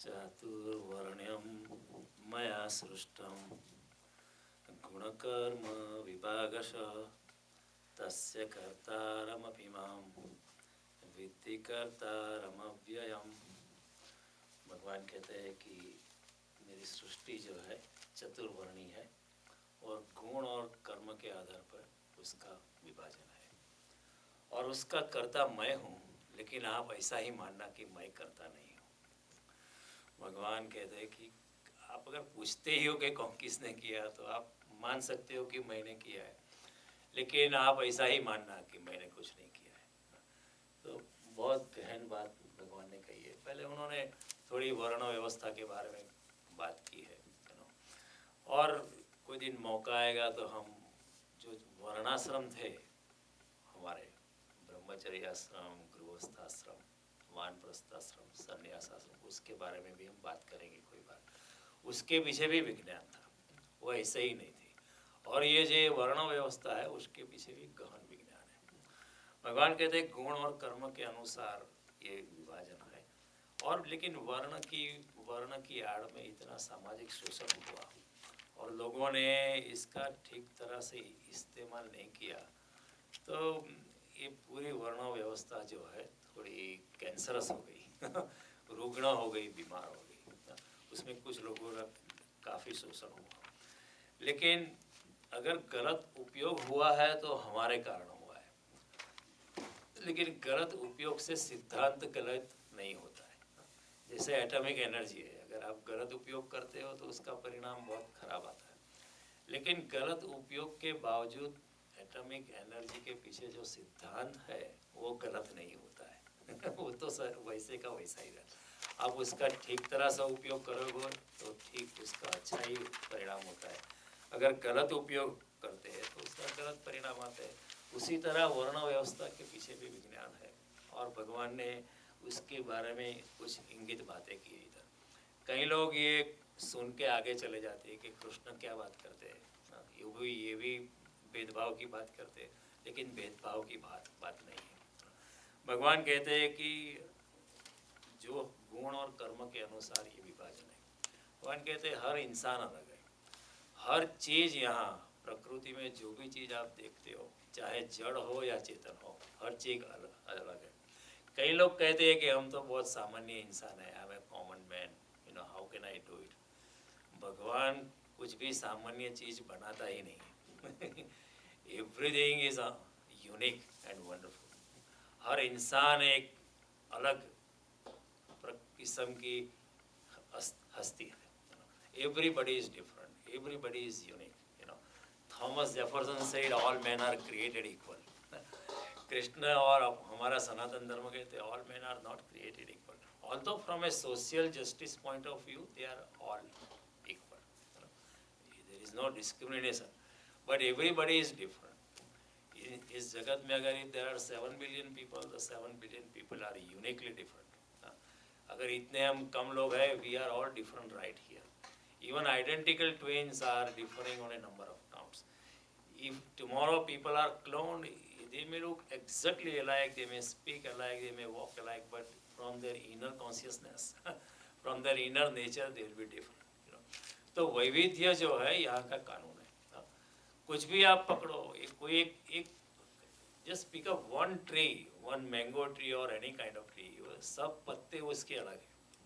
चातुर्वर्ण्यं मया सृष्टं गुणकर्म विभागशः तस्य कर्तारमपि मां विद्धि कर्तारमव्ययम्। भगवान कहते हैं कि मेरी सृष्टि जो है चतुर्वर्णी है और गुण और कर्म के आधार पर उसका विभाजन है और उसका कर्ता मैं हूँ, लेकिन आप ऐसा ही मानना कि मैं कर्ता नहीं हूँ। भगवान कहते हैं कि आप अगर पूछते ही हो कि कौन किसने किया तो आप मान सकते हो कि मैंने किया है, लेकिन आप ऐसा ही मानना कि मैंने कुछ नहीं किया है। तो बहुत गहन बात भगवान ने कही है। पहले उन्होंने थोड़ी वर्ण व्यवस्था के बारे में बात की है, और कोई दिन मौका आएगा तो हम जो वर्णाश्रम थे हमारे, ब्रह्मचर्य आश्रम, गृहस्थाश्रम, वानप्रस्थाश्रम, संन्यासाश्रम, उसके बारे में भी हम बात करेंगे कोई बार। उसके पीछे भी विज्ञान था, वो ऐसे ही नहीं थी। और ये जो वर्ण व्यवस्था है उसके पीछे भी गहन विज्ञान है। भगवान कहते हैं गुण और कर्म के अनुसार ये विभाजन है। और लेकिन वर्ण की आड़ में इतना सामाजिक शोषण हुआ और लोगों ने इसका ठीक तरह से इस्तेमाल नहीं किया, तो ये पूरी वर्ण व्यवस्था जो है थोड़ी कैंसरस हो गई रुग्ण हो गई, बीमार हो गई। उसमें कुछ लोगों का काफ़ी शोषण हुआ, लेकिन अगर गलत उपयोग हुआ है तो हमारे कारण हुआ है। लेकिन गलत उपयोग से सिद्धांत गलत नहीं होता है। जैसे एटॉमिक एनर्जी है, अगर आप गलत उपयोग करते हो तो उसका परिणाम बहुत खराब आता है, लेकिन गलत उपयोग के बावजूद एटॉमिक एनर्जी के पीछे जो सिद्धांत है वो गलत नहीं होता है वो तो सर वैसे का वैसा ही रहता। आप उसका ठीक तरह से उपयोग करोगे तो ठीक उसका अच्छा ही परिणाम होता है। अगर गलत उपयोग करते हैं तो उसका गलत परिणाम आता है। उसी तरह वर्ण व्यवस्था के पीछे भी विज्ञान है और भगवान ने उसके बारे में कुछ इंगित बातें की इधर। कई लोग ये सुन के आगे चले जाते हैं कि कृष्ण क्या बात करते हैं, ये भी भेदभाव की बात करते हैं, लेकिन भेदभाव की बात नहीं है। भगवान कहते हैं कि जो गुण और कर्म के अनुसार ये विभाजन है। भगवान कहते हैं हर इंसान अलग है, हर चीज़ यहाँ प्रकृति में जो भी चीज़ आप देखते हो, चाहे जड़ हो या चेतन हो, हर चीज़ अलग है। कई लोग कहते हैं कि हम तो बहुत सामान्य इंसान है, I am a common man, how can I do it. भगवान कुछ भी सामान्य चीज़ बनाता ही नहीं everything is unique and wonderful. हर इंसान एक अलग किस्म की हस्ती है। Everybody is different, everybody is unique. Thomas Jefferson said all man are created equal. Krishna और हमारा सनातन धर्म कहते हैं all man are not created equal, although from a social justice point of view they are all equal. There is no discrimination, but everybody is different. इस जगत में अगर there are 7 billion people, the 7 billion people are uniquely different. अगर इतने हम कम लोग हैं, we are all different right here. Even identical twins are differing on a number of counts. If tomorrow people are cloned, they may look exactly alike, they may speak alike, they may walk alike, but from their inner consciousness, from their inner nature, they will be different. तो वैविध्य जो है यहाँ का कानून है। कुछ भी आप पकड़ो, कोई एक just pick up one tree, one mango tree और एनी काइंड ऑफ ट्री, सब पत्ते उसके अलग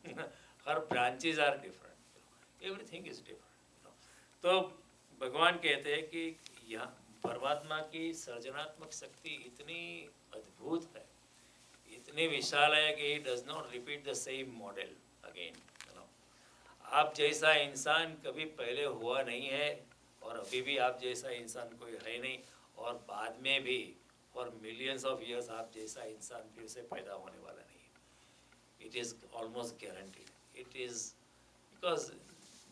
है हर branches are different, everything is different. तो भगवान कहते हैं कि यहाँ परमात्मा की सृजनात्मक शक्ति इतनी अद्भुत है, इतनी विशाल है कि he does not repeat the same model again. आप जैसा इंसान कभी पहले हुआ नहीं है और अभी भी आप जैसा इंसान कोई है नहीं, और बाद में भी फॉर मिलियंस ऑफ ईयर्स आप जैसा इंसान फिर से पैदा होने वाला नहीं है। It is almost guaranteed. It is because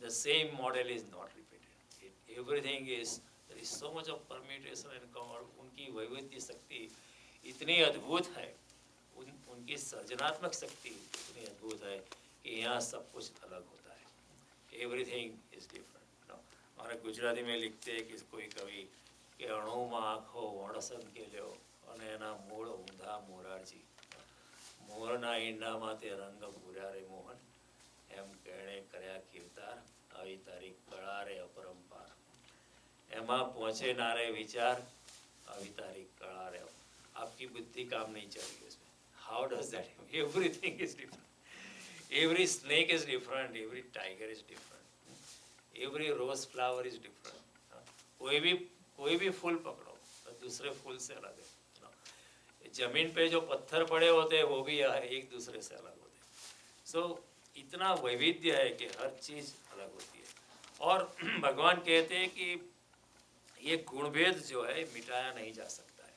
the same model is not repeated. Everything is there is so much of permutation and combination. उनकी वैविध्य शक्ति इतनी अद्भुत है, उनकी सृजनात्मक शक्ति इतनी अद्भुत है कि यहाँ सब कुछ अलग होता है। Everything is different. हमारे गुजराती में लिखते हैं कि कोई कवि કે અણુમાં આખો વણસન કે લ્યો અને એના મૂળ ઊંધા મોરારજી, મોરના ઈંડામાં તે રંગ પૂર્યા રે મોહન, એમ કેણે કર્યા કીર્તાર આવી તારી કળા રે અપરંપાર એમાં પહોંચે ના રે વિચાર આવી તારી કળા રે आपकी बुद्धि काम नहीं चल रही उसमें how does that everything is different every snake is different every tiger is different every rose flower is different कोई भी फूल पकड़ो तो दूसरे फूल से अलग है जमीन पे जो पत्थर पड़े होते हैं वो भी एक दूसरे से अलग होते हैं सो इतना वैविध्य है कि हर चीज़ अलग होती है और भगवान कहते हैं कि ये गुणभेद जो है मिटाया नहीं जा सकता है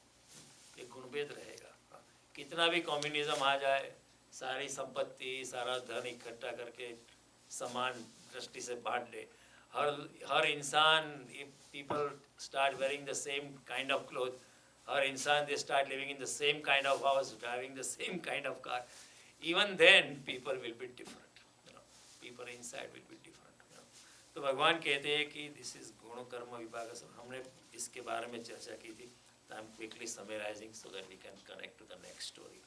ये गुणभेद रहेगा कितना भी कम्युनिज्म आ जाए सारी संपत्ति सारा धन इकट्ठा करके समान दृष्टि से बांट ले हर इंसान if people start wearing the same kind of clothes हर इंसान they start living in the same kind of house driving the same kind of car even then people will be different people inside will be different तो भगवान कहते हैं कि this is गुण कर्म विभाग हमने इसके बारे में चर्चा की थी तो I am quickly summarising so that we can connect to the next story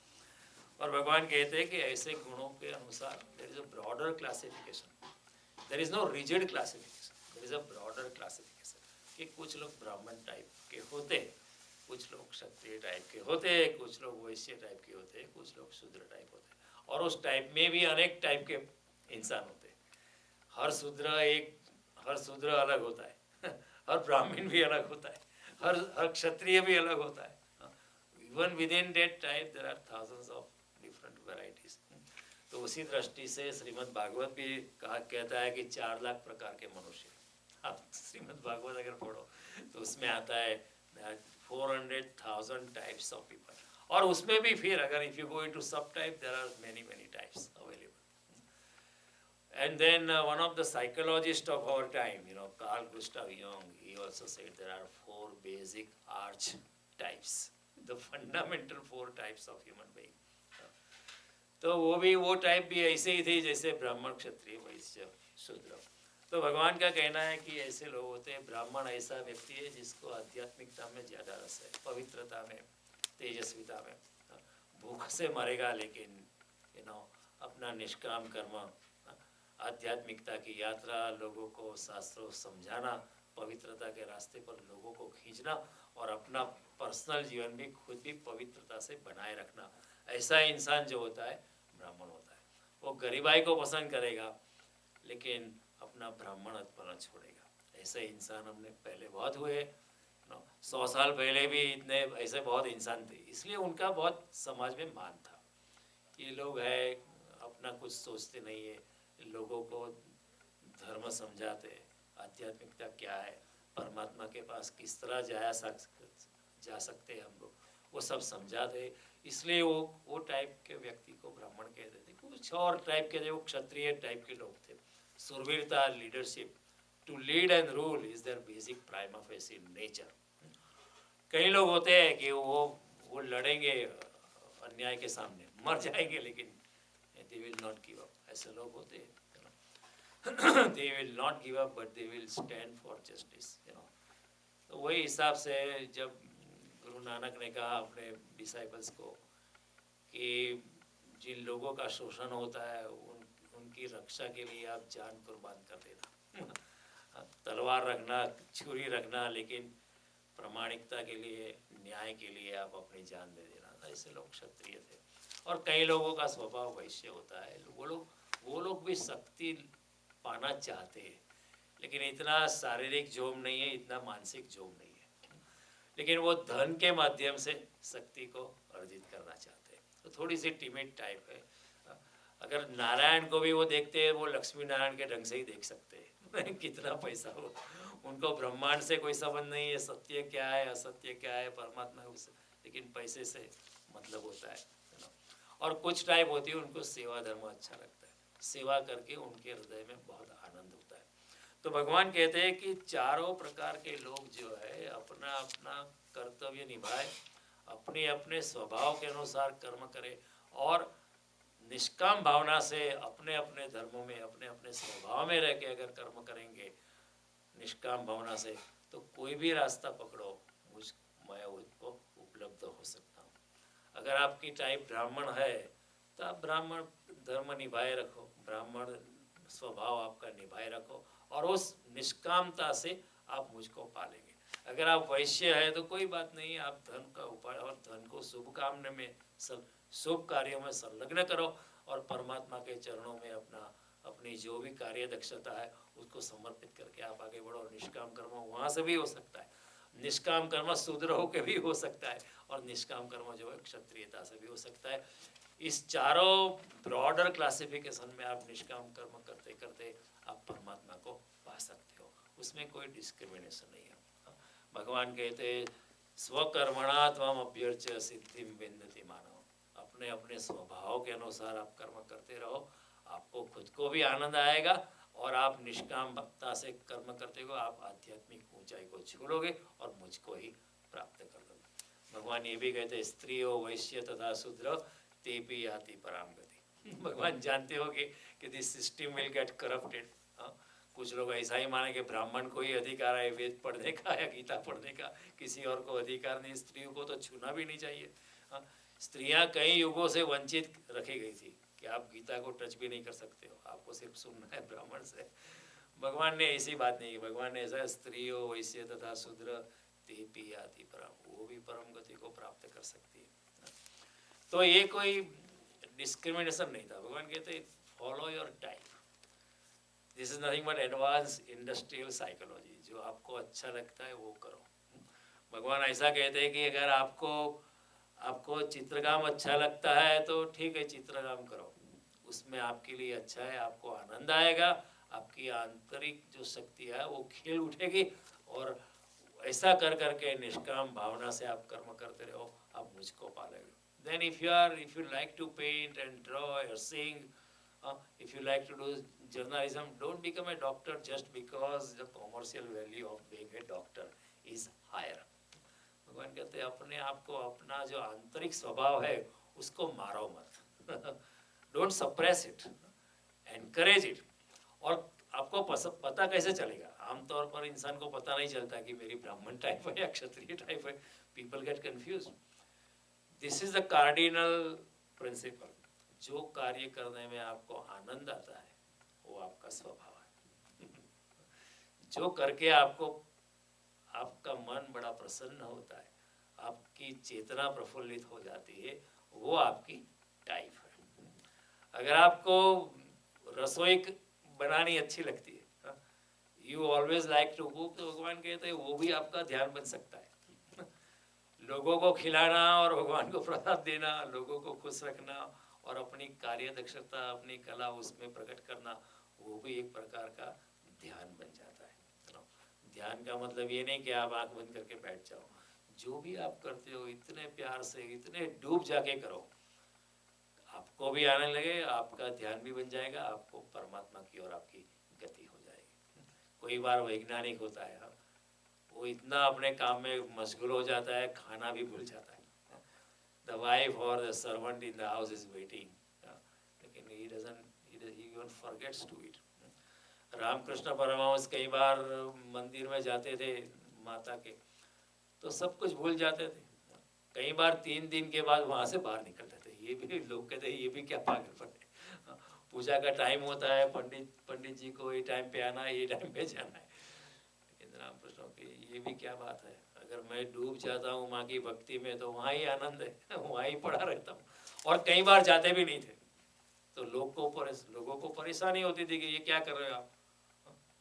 और भगवान कहते हैं कि ऐसे गुणों के अनुसार there is a broader classification there is no rigid classification there is a broader classification कि कुछ लोग ब्राह्मण टाइप के होते कुछ लोग क्षत्रिय टाइप के होते कुछ लोग वैश्य टाइप के होते कुछ लोग शूद्र टाइप होते और उस टाइप में भी अनेक टाइप के इंसान होते हर शूद्र अलग होता है हर ब्राह्मण भी अलग होता है हर क्षत्रिय भी अलग होता है even within that type there are thousands of different varieties तो उसी दृष्टि से श्रीमद् भागवत भी कहता है कि 4 लाख प्रकार के मनुष्य आप श्रीमद् भागवत अगर पढ़ो तो उसमें आता है 400,000 टाइप्स ऑफ पीपल और उसमें भी फिर अगर if you go into subtype there are many types available And then one of the psychologists of our time, Carl Gustav Jung, he also said there are 4 basic archetypes, the fundamental 4 types of human being. तो वो type भी ऐसे ही थे जैसे ब्राह्मण क्षत्रिय वैश्य शूद्र तो भगवान का कहना है कि ऐसे लोग होते हैं ब्राह्मण ऐसा व्यक्ति है जिसको आध्यात्मिकता में ज़्यादा रस है पवित्रता में तेजस्विता में भूख से मरेगा लेकिन अपना निष्काम कर्म आध्यात्मिकता की यात्रा लोगों को शास्त्रों समझाना पवित्रता के रास्ते पर लोगों को खींचना और अपना पर्सनल जीवन भी खुद भी पवित्रता से बनाए रखना ऐसा इंसान जो होता है ब्राह्मण होता है वो गरीबाई को पसंद करेगा लेकिन अपना ब्राह्मणत्वपना छोड़ेगा ऐसे इंसान हमने पहले बहुत हुए 100 साल पहले भी इतने ऐसे बहुत इंसान थे इसलिए उनका बहुत समाज में मान था ये लोग है अपना कुछ सोचते नहीं है लोगों को धर्म समझाते आध्यात्मिकता क्या है परमात्मा के पास किस तरह जा सकते हैं हम लोग वो सब समझाते इसलिए वो टाइप के व्यक्ति को ब्राह्मण कहते थे कुछ और टाइप के जो क्षत्रिय टाइप के लोग थे सुरवीरता leadership to lead and rule is their basic prima facie nature कई लोग होते हैं कि वो लड़ेंगे अन्याय के सामने मर जाएंगे लेकिन they will not give up ऐसे लोग होते हैं they will not give up but they will stand for justice तो वही हिसाब से जब गुरु नानक ने कहा अपने डिसाइपल्स को कि जिन लोगों का शोषण होता है उनकी रक्षा के लिए आप जान कुर्बान कर देना तलवार रखना छुरी रखना लेकिन प्रामाणिकता के लिए न्याय के लिए आप अपनी जान दे देना ऐसे लोग क्षत्रिय थे और कई लोगों का स्वभाव वैश्य होता है वो लोग भी शक्ति पाना चाहते हैं लेकिन इतना शारीरिक जोम नहीं है इतना मानसिक जोम नहीं है लेकिन वो धन के माध्यम से शक्ति को अर्जित करना चाहते हैं तो थोड़ी सी टिमिड टाइप है अगर नारायण को भी वो देखते हैं वो लक्ष्मी नारायण के ढंग से ही देख सकते हैं कितना पैसा हो उनको ब्रह्मांड से कोई संबंध नहीं है सत्य क्या है असत्य क्या है परमात्मा उस लेकिन पैसे से मतलब होता है और कुछ टाइप होती है उनको सेवा धर्म अच्छा लगता है सेवा करके उनके हृदय में बहुत आनंद होता है तो भगवान कहते हैं कि 4 प्रकार के लोग जो है अपना अपना कर्तव्य निभाए अपने अपने स्वभाव के अनुसार कर्म करे और निष्काम भावना से अपने अपने धर्मों में अपने अपने स्वभाव में रह के अगर कर्म करेंगे निष्काम भावना से तो कोई भी रास्ता पकड़ो मैं उसको उपलब्ध हो सकता हूँ अगर आपकी टाइप ब्राह्मण है तो आप ब्राह्मण धर्म निभाए रखो ब्राह्मण स्वभाव आपका निभाए रखो और उस निष्कामता से आप मुझको पालेंगे। अगर आप वैश्य है तो कोई बात नहीं, आप धन का उपाय और धन को शुभ काम में शुभ कार्यों में संलग्न करो और परमात्मा के चरणों में अपनी जो भी कार्य दक्षता है उसको समर्पित करके आप आगे बढ़ो। निष्काम कर्म वहाँ से भी हो सकता है, निष्काम कर्म शूद्र होकर भी हो सकता है और निष्काम कर्म जो है क्षत्रियता से भी हो सकता है। इस चारों ब्रॉडर क्लासिफिकेशन में आप निष्काम कर्म करते करते आप परमात्मा को पा सकते हो, उसमें कोई डिस्क्रिमिनेशन नहीं है। भगवान कहते स्वकर्मणा त्वम अभ्यर्च्य सिद्धिं विन्दति मानव। अपने अपने स्वभाव के अनुसार आप कर्म करते रहो, आपको खुद को भी आनंद आएगा और आप निष्काम भक्ता से कर्म करते हो, आप आध्यात्मिक ऊंचाई को छू लोगे और मुझको ही प्राप्त कर लोगे। भगवान ये भी कहते स्त्री हो वैश्य तथा शूद्र ते भी याति पराम गति। भगवान जानते हो कि this system will get corrupted. कुछ लोग ऐसा ही माने कि ब्राह्मण को ही अधिकार है वेद पढ़ने का या गीता पढ़ने का, किसी और को अधिकार नहीं, स्त्रियों को तो छूना भी नहीं चाहिए। स्त्रियां कई युगों से वंचित रखी गई थी कि आप गीता को टच भी नहीं कर सकते हो, आपको सिर्फ सुनना है ब्राह्मण से। भगवान ने ऐसी बात नहीं की, भगवान ने ऐसा स्त्रियों वैश्य तथा शूद्र ते भी याति परम, वो भी परम गति को प्राप्त कर सकती है। तो ये कोई डिस्क्रिमिनेशन नहीं था। भगवान कहते follow your type, this is nothing but advance industrial psychology. जो आपको अच्छा लगता है वो करो। भगवान ऐसा कहते हैं कि अगर आपको चित्रगाम अच्छा लगता है तो ठीक है चित्रगाम करो, उसमें आपके लिए अच्छा है, आपको आनंद आएगा, आपकी आंतरिक जो शक्ति है वो खिल उठेगी और ऐसा कर करके निष्काम भावना से आप कर्म करते रहो, आप मुझको पालोगे। Then if you like to paint and draw और sing, if you like to do journalism, don't become a doctor just because the commercial value of being a doctor is higher. भगवान कहते हैं अपने आप को, अपना जो आंतरिक स्वभाव है उसको मारो मत, don't suppress it, encourage it। और आपको पता कैसे चलेगा? आमतौर पर इंसान को पता नहीं चलता कि मेरी ब्राह्मण टाइप है या क्षत्रिय टाइप है। people get confused। this is the cardinal principle। जो कार्य करने में आपको आनंद आता है वो आपका स्वभाव है। जो करके आपका मन बड़ा प्रसन्न होता है, आपकी चेतना प्रफुल्लित हो जाती है, वो आपकी टाइप है। अगर आपको रसोई बनानी अच्छी लगती है, you always like to cook, तो भगवान कहते हैं वो भी आपका ध्यान बन सकता है। लोगों को खिलाना और भगवान को प्रसाद देना, लोगों को खुश रखना और अपनी कार्य दक्षता, अपनी कला उसमें प्रकट करना, वो भी एक प्रकार का ध्यान बन जाता है। ध्यान का मतलब ये नहीं कि आप आंख बंद करके बैठ जाओ, जो भी आप करते हो इतने प्यार से, इतने डूब जाके करो, आपको भी आने लगे, आपका ध्यान भी बन जाएगा, आपको परमात्मा की ओर आपकी गति हो जाएगी। कोई बार वैज्ञानिक होता है, वो इतना अपने काम में मशगूल हो जाता है, खाना भी भूल जाता है। The wife or the servant in the house is waiting, लेकिन he even forgets to eat। Ramakrishna Paramhans कई बार मंदिर में जाते थे माता के, तो सब कुछ भूल जाते थे। कई बार 3 दिन के बाद वहाँ से बाहर निकलते थे। ये भी लोग कहते हैं ये भी क्या पागलपन है। पूजा का टाइम होता है, पंडित जी को ये टाइम पे आना है, ये टाइम पे जाना है, लेकिन रामकृष्ण की ये भी क्या बात है। अगर मैं डूब जाता हूँ माँ की भक्ति में तो वहाँ ही आनंद है, वहाँ ही पड़ा रहता हूँ। और कई बार जाते भी नहीं थे तो लोगों को परेशानी होती थी कि ये क्या कर रहे हो आप,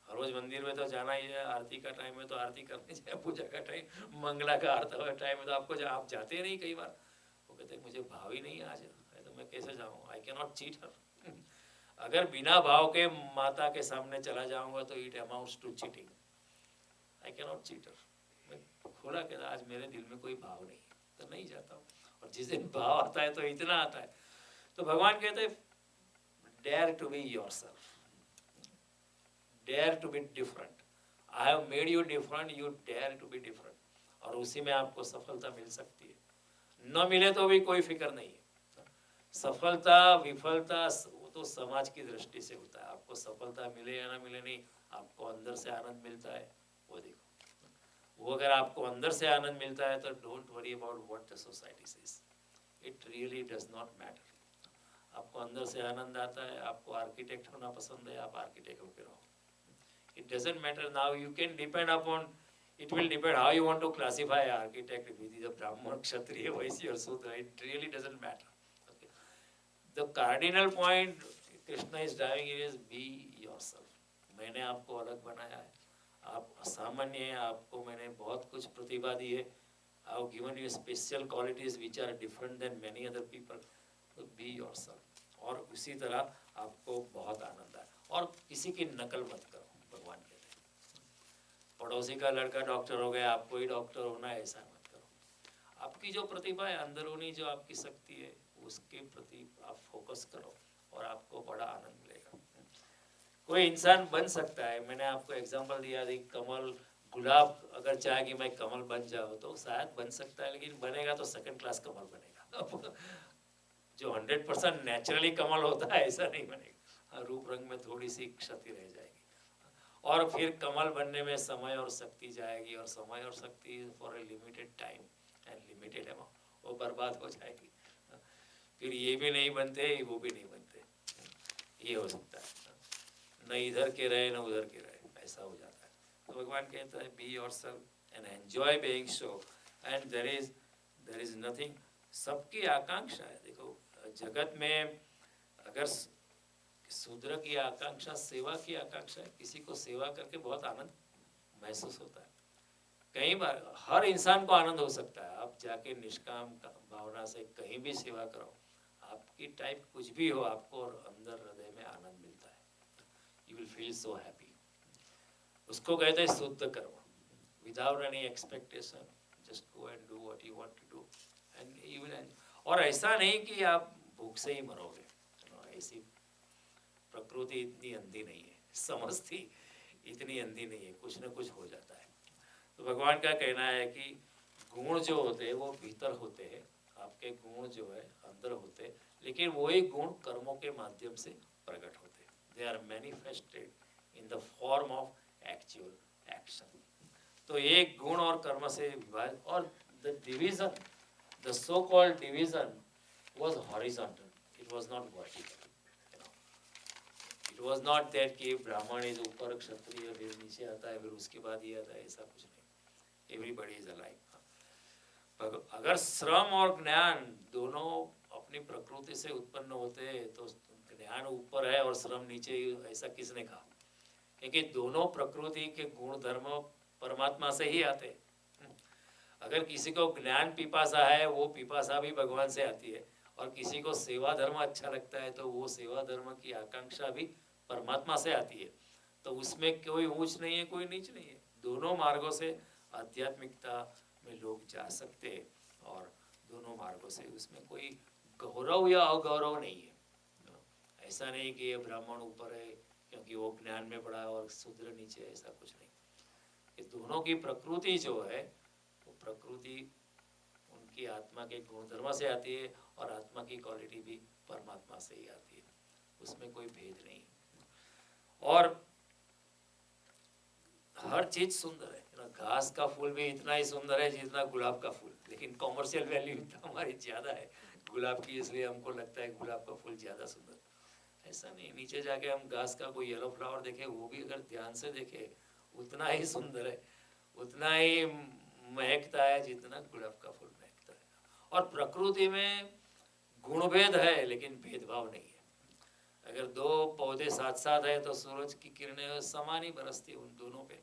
हर रोज मंदिर में तो जाना ही है, आरती का टाइम है तो आरती करनी चाहिए, पूजा का टाइम, मंगला का टाइम है तो आप जाते नहीं। कई बार वो कहते मुझे भाव ही नहीं आज, तो मैं कैसे जाऊँ, आई कैन नॉट चीट हर। अगर बिना भाव के माता के सामने चला जाऊंगा तो it amounts to cheating, I can not cheat her. खोला कहता आज मेरे दिल में कोई भाव नहीं तो नहीं जाता हूँ, और जिस दिन भाव आता है तो इतना आता है। तो भगवान कहते dare to be yourself, dare to be different, I have made you different, you dare to be different, और उसी में आपको सफलता मिल सकती है। न मिले तो भी कोई फिक्र नहीं है। सफलता विफलता वो तो समाज की दृष्टि से होता है, आपको सफलता मिले या ना मिले नहीं, आपको अंदर से आनंद मिलता है वो देखो। वो अगर आपको अंदर से आनंद मिलता है तो don't worry about what the society says, it really does not matter. आपको अंदर से आनंद आता है, आपको आर्किटेक्ट होना पसंद है, आप आर्किटेक्ट होकर रहो. It doesn't matter now. You can depend upon. It will depend how you want to classify architect. If it is a Brahman, Kshatriya, Vaishya, or Sudra, it really doesn't matter. Okay. The cardinal point Krishna is driving is be yourself. मैंने आपको अलग बनाया है, आप असामान्य हैं, आपको मैंने बहुत कुछ प्रतिभा दी है. I have given you special qualities which are different than many other people. So be yourself. और उसी तरह आपको बहुत आनंद आए. और किसी की नकल मत करो. भगवान कहते हैं पड़ोसी का लड़का डॉक्टर हो गया, आपको ही डॉक्टर होना है, ऐसा मत करो. आपकी जो प्रतिभा है, अंदरूनी जो आपकी शक्ति है, उसके प्रति आप फोकस करो और आपको बड़ा आनंद मिलेगा. कोई इंसान बन सकता है. मैंने आपको एग्जांपल दिया थी, कमल गुलाब अगर चाहे कि मैं कमल बन जाऊँ तो शायद बन सकता है, लेकिन बनेगा तो सेकंड क्लास कमल बनेगा. जो 100% नेचुरली कमल होता है ऐसा नहीं बनेगा. रूप रंग में थोड़ी सी क्षति रह जाएगी और फिर कमल बनने में समय और शक्ति जाएगी, और समय और शक्ति for a limited time and limited amount, वो बर्बाद हो जाएगी. फिर ये भी नहीं बनते, वो भी नहीं बनते. ये हो सकता है, न इधर के रहे न उधर के रहे, ऐसा हो जाता है. तो भगवान कहता है be yourself and enjoy being so, and there is nothing. सबकी आकांक्षा है. देखो जगत में अगर शूद्र की आकांक्षा सेवा की आकांक्षा है, किसी को सेवा करके बहुत आनंद महसूस होता है. कई बार हर इंसान को आनंद हो सकता है. आप जाके निष्काम भावना से कहीं भी सेवा करो, आपकी टाइप कुछ भी हो, आपको अंदर हृदय में आनंद मिलता है. You will feel so happy. उसको कहते हैं शुद्ध कर्म, without any expectation, just go and do what you want to do and you will enjoy. और ऐसा नहीं कि आप भूख से ही मरोगे. ऐसी प्रकृति इतनी अंधी नहीं है, समझती इतनी अंधी नहीं है, कुछ न कुछ हो जाता है. तो भगवान का कहना है कि गुण जो होते हैं वो भीतर होते हैं, आपके गुण जो है अंदर होते हैं, लेकिन वही गुण कर्मों के माध्यम से प्रकट होते हैं. They are manifested in the form of actual action. तो एक गुण और कर्म से विभाजित, और the division, the so called division was horizontal, it was not vertical. It was not that कि ब्राह्मण इज ऊपर, क्षत्रिय फिर नीचे आता है, फिर उसके बाद ये आता है, ऐसा कुछ नहीं. Everybody is alike. अगर श्रम और ज्ञान दोनों अपनी प्रकृति से उत्पन्न होते हैं तो ज्ञान ऊपर है और श्रम नीचे, ऐसा किसने कहा? क्योंकि दोनों प्रकृति के गुण धर्म परमात्मा से ही आते हैं. अगर किसी को ज्ञान पिपासा है, वो पिपासा भी भगवान से आती है. और किसी को सेवा धर्म अच्छा लगता है तो वो सेवा धर्म की आकांक्षा भी परमात्मा से आती है. तो उसमें कोई ऊंच नहीं है, कोई नीच नहीं है. दोनों मार्गों से आध्यात्मिकता में लोग जा सकते हैं, और दोनों मार्गों से उसमें कोई गौरव या अगौरव नहीं है. ऐसा नहीं कि ये ब्राह्मण ऊपर है क्योंकि वो ज्ञान में पड़ा है और शूद्र नीचे, ऐसा कुछ नहीं. ये दोनों की प्रकृति जो है वो प्रकृति उनकी आत्मा के गुणधर्म से आती है, और आत्मा की क्वालिटी भी परमात्मा से ही आती है. उसमें कोई भेद नहीं. और हर चीज सुंदर है. घास का फूल भी इतना ही सुंदर है जितना गुलाब का फूल, लेकिन कॉमर्शियल वैल्यू हमारी ज्यादा है गुलाब की, इसलिए हमको लगता है गुलाब का फूल ज्यादा सुंदर. ऐसा नहीं. नीचे जाके हम घास का कोई येलो फ्लावर देखे, वो भी अगर ध्यान से देखे उतना ही सुंदर है, उतना ही महकता है जितना गुलाब का फूल महकता है. और प्रकृति में गुणभेद है लेकिन भेदभाव नहीं है. अगर दो पौधे साथ साथ है तो सूरज की किरणें समान ही बरसती है उन दोनों पे,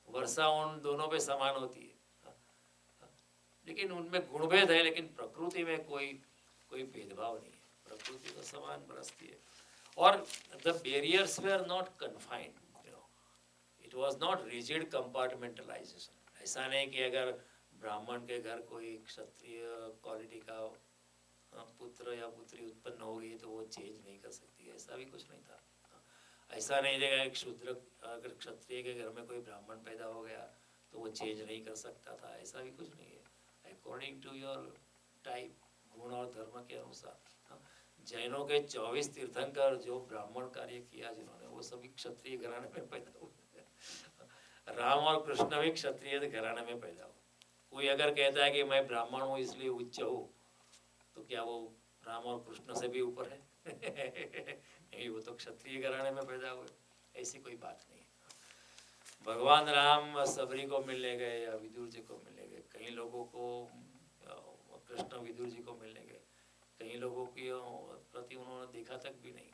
वर्षा उन दोनों पे समान होती है. लेकिन उनमें गुणभेद है, लेकिन प्रकृति में कोई भेदभाव नहीं है. प्रकृति तो समान बरसती है. और the barriers were not confined, it was not rigid compartmentalisation. ऐसा नहीं कि अगर ब्राह्मण के घर कोई क्षत्रिय क्वालिटी का पुत्र या पुत्री उत्पन्न हो गई तो वो चेंज नहीं कर सकती, ऐसा भी कुछ नहीं था. ऐसा नहीं देगा एक शूद्र अगर क्षत्रिय के घर में कोई ब्राह्मण पैदा हो गया तो वो चेंज नहीं कर सकता था, ऐसा भी कुछ नहीं है. अकॉर्डिंग टू योर टाइप, गुण और धर्म के अनुसार. जैनों के 24 तीर्थंकर जो ब्राह्मण कार्य किया जिन्होंने, वो सभी क्षत्रिय घराने में पैदा हुए. राम और कृष्ण भी क्षत्रिय घराने में पैदा हुए. कोई अगर कहता है कि मैं ब्राह्मण हूँ इसलिए उच्च हूँ, तो क्या वो राम और कृष्ण से भी ऊपर है नहीं, वो तो क्षत्रिय घराने में पैदा हुए, ऐसी कोई बात नहीं। भगवान राम सबरी को मिलने गए या विदुर जी को मिलने गए, कई लोगों को कृष्ण विदुर जी को मिलने गए, कई लोगों की प्रति उन्होंने देखा तक भी नहीं।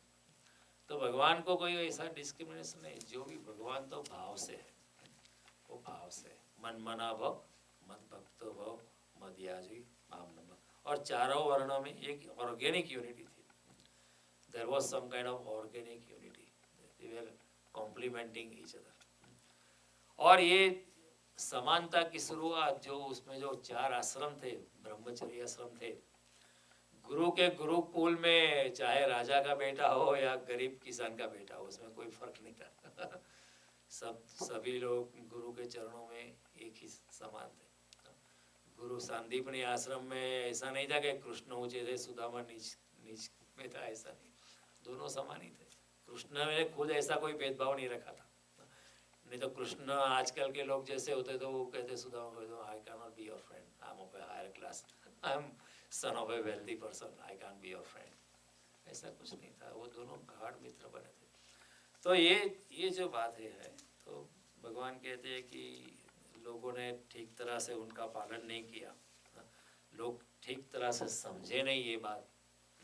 तो भगवान को कोई ऐसा डिस्क्रिमिनेशन नहीं, जो भी भगवान तो भाव से है, वो भाव से मन मना भव मद भक्तो भव मदयाजी माम नमः। और चारों वर्णों में एक ऑर्गेनिक यूनिटी थी, there was some kind of organic unity, they were complementing each other. और ये समानता की शुरुआत जो उसमें जो 4 आश्रम थे, ब्रह्मचर्य आश्रम थे, गुरु के गुरुकुल में चाहे राजा का बेटा हो या गरीब किसान का बेटा हो, उसमें कोई फर्क नहीं था सभी लोग गुरु के चरणों में एक ही समान थे। गुरु सांदीपनी आश्रम में ऐसा नहीं था कि कृष्ण ऊंचे थे सुदामा नीच में था, ऐसा नहीं, दोनों समान ही थे। कृष्ण ने खुद ऐसा कोई भेदभाव नहीं रखा था, नहीं तो कृष्ण आजकल के लोग जैसे होते तो वो कहते सुदामा को, I can not be your friend, I am of a higher class, I am son of a wealthy person, I can be your friend, ऐसा कुछ नहीं था, वो दोनों गाढ़ मित्र बने थे। तो ये जो बात है, तो भगवान कहते हैं कि लोगों ने ठीक तरह से उनका पालन नहीं किया, लोग ठीक तरह से समझे नहीं ये बात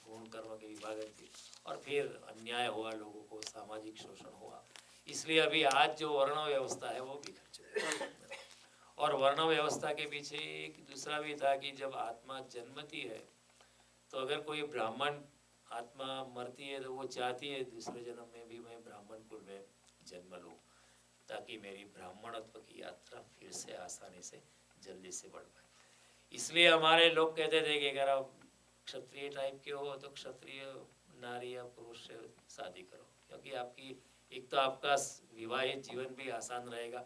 गुण कर्म के विभाजन की, और फिर अन्याय हुआ, लोगों को सामाजिक शोषण हुआ। इसलिए अभी आज जो वर्ण व्यवस्था है वो बिखर चुकी है। और वर्ण व्यवस्था के पीछे एक दूसरा भी था कि जब आत्मा जन्मती है तो अगर कोई ब्राह्मण आत्मा मरती है तो वो चाहती है दूसरे जन्म में भी मैं ब्राह्मण कुल में जन्म लूँ, ताकि मेरी ब्राह्मणत्व की यात्रा फिर से आसानी से जल्दी से बढ़ पाए। इसलिए हमारे लोग कहते थे कि अगर आप क्षत्रिय टाइप के हो तो क्षत्रिय नारी या पुरुष से शादी करो, क्योंकि आपकी एक तो आपका विवाहित जीवन भी आसान रहेगा।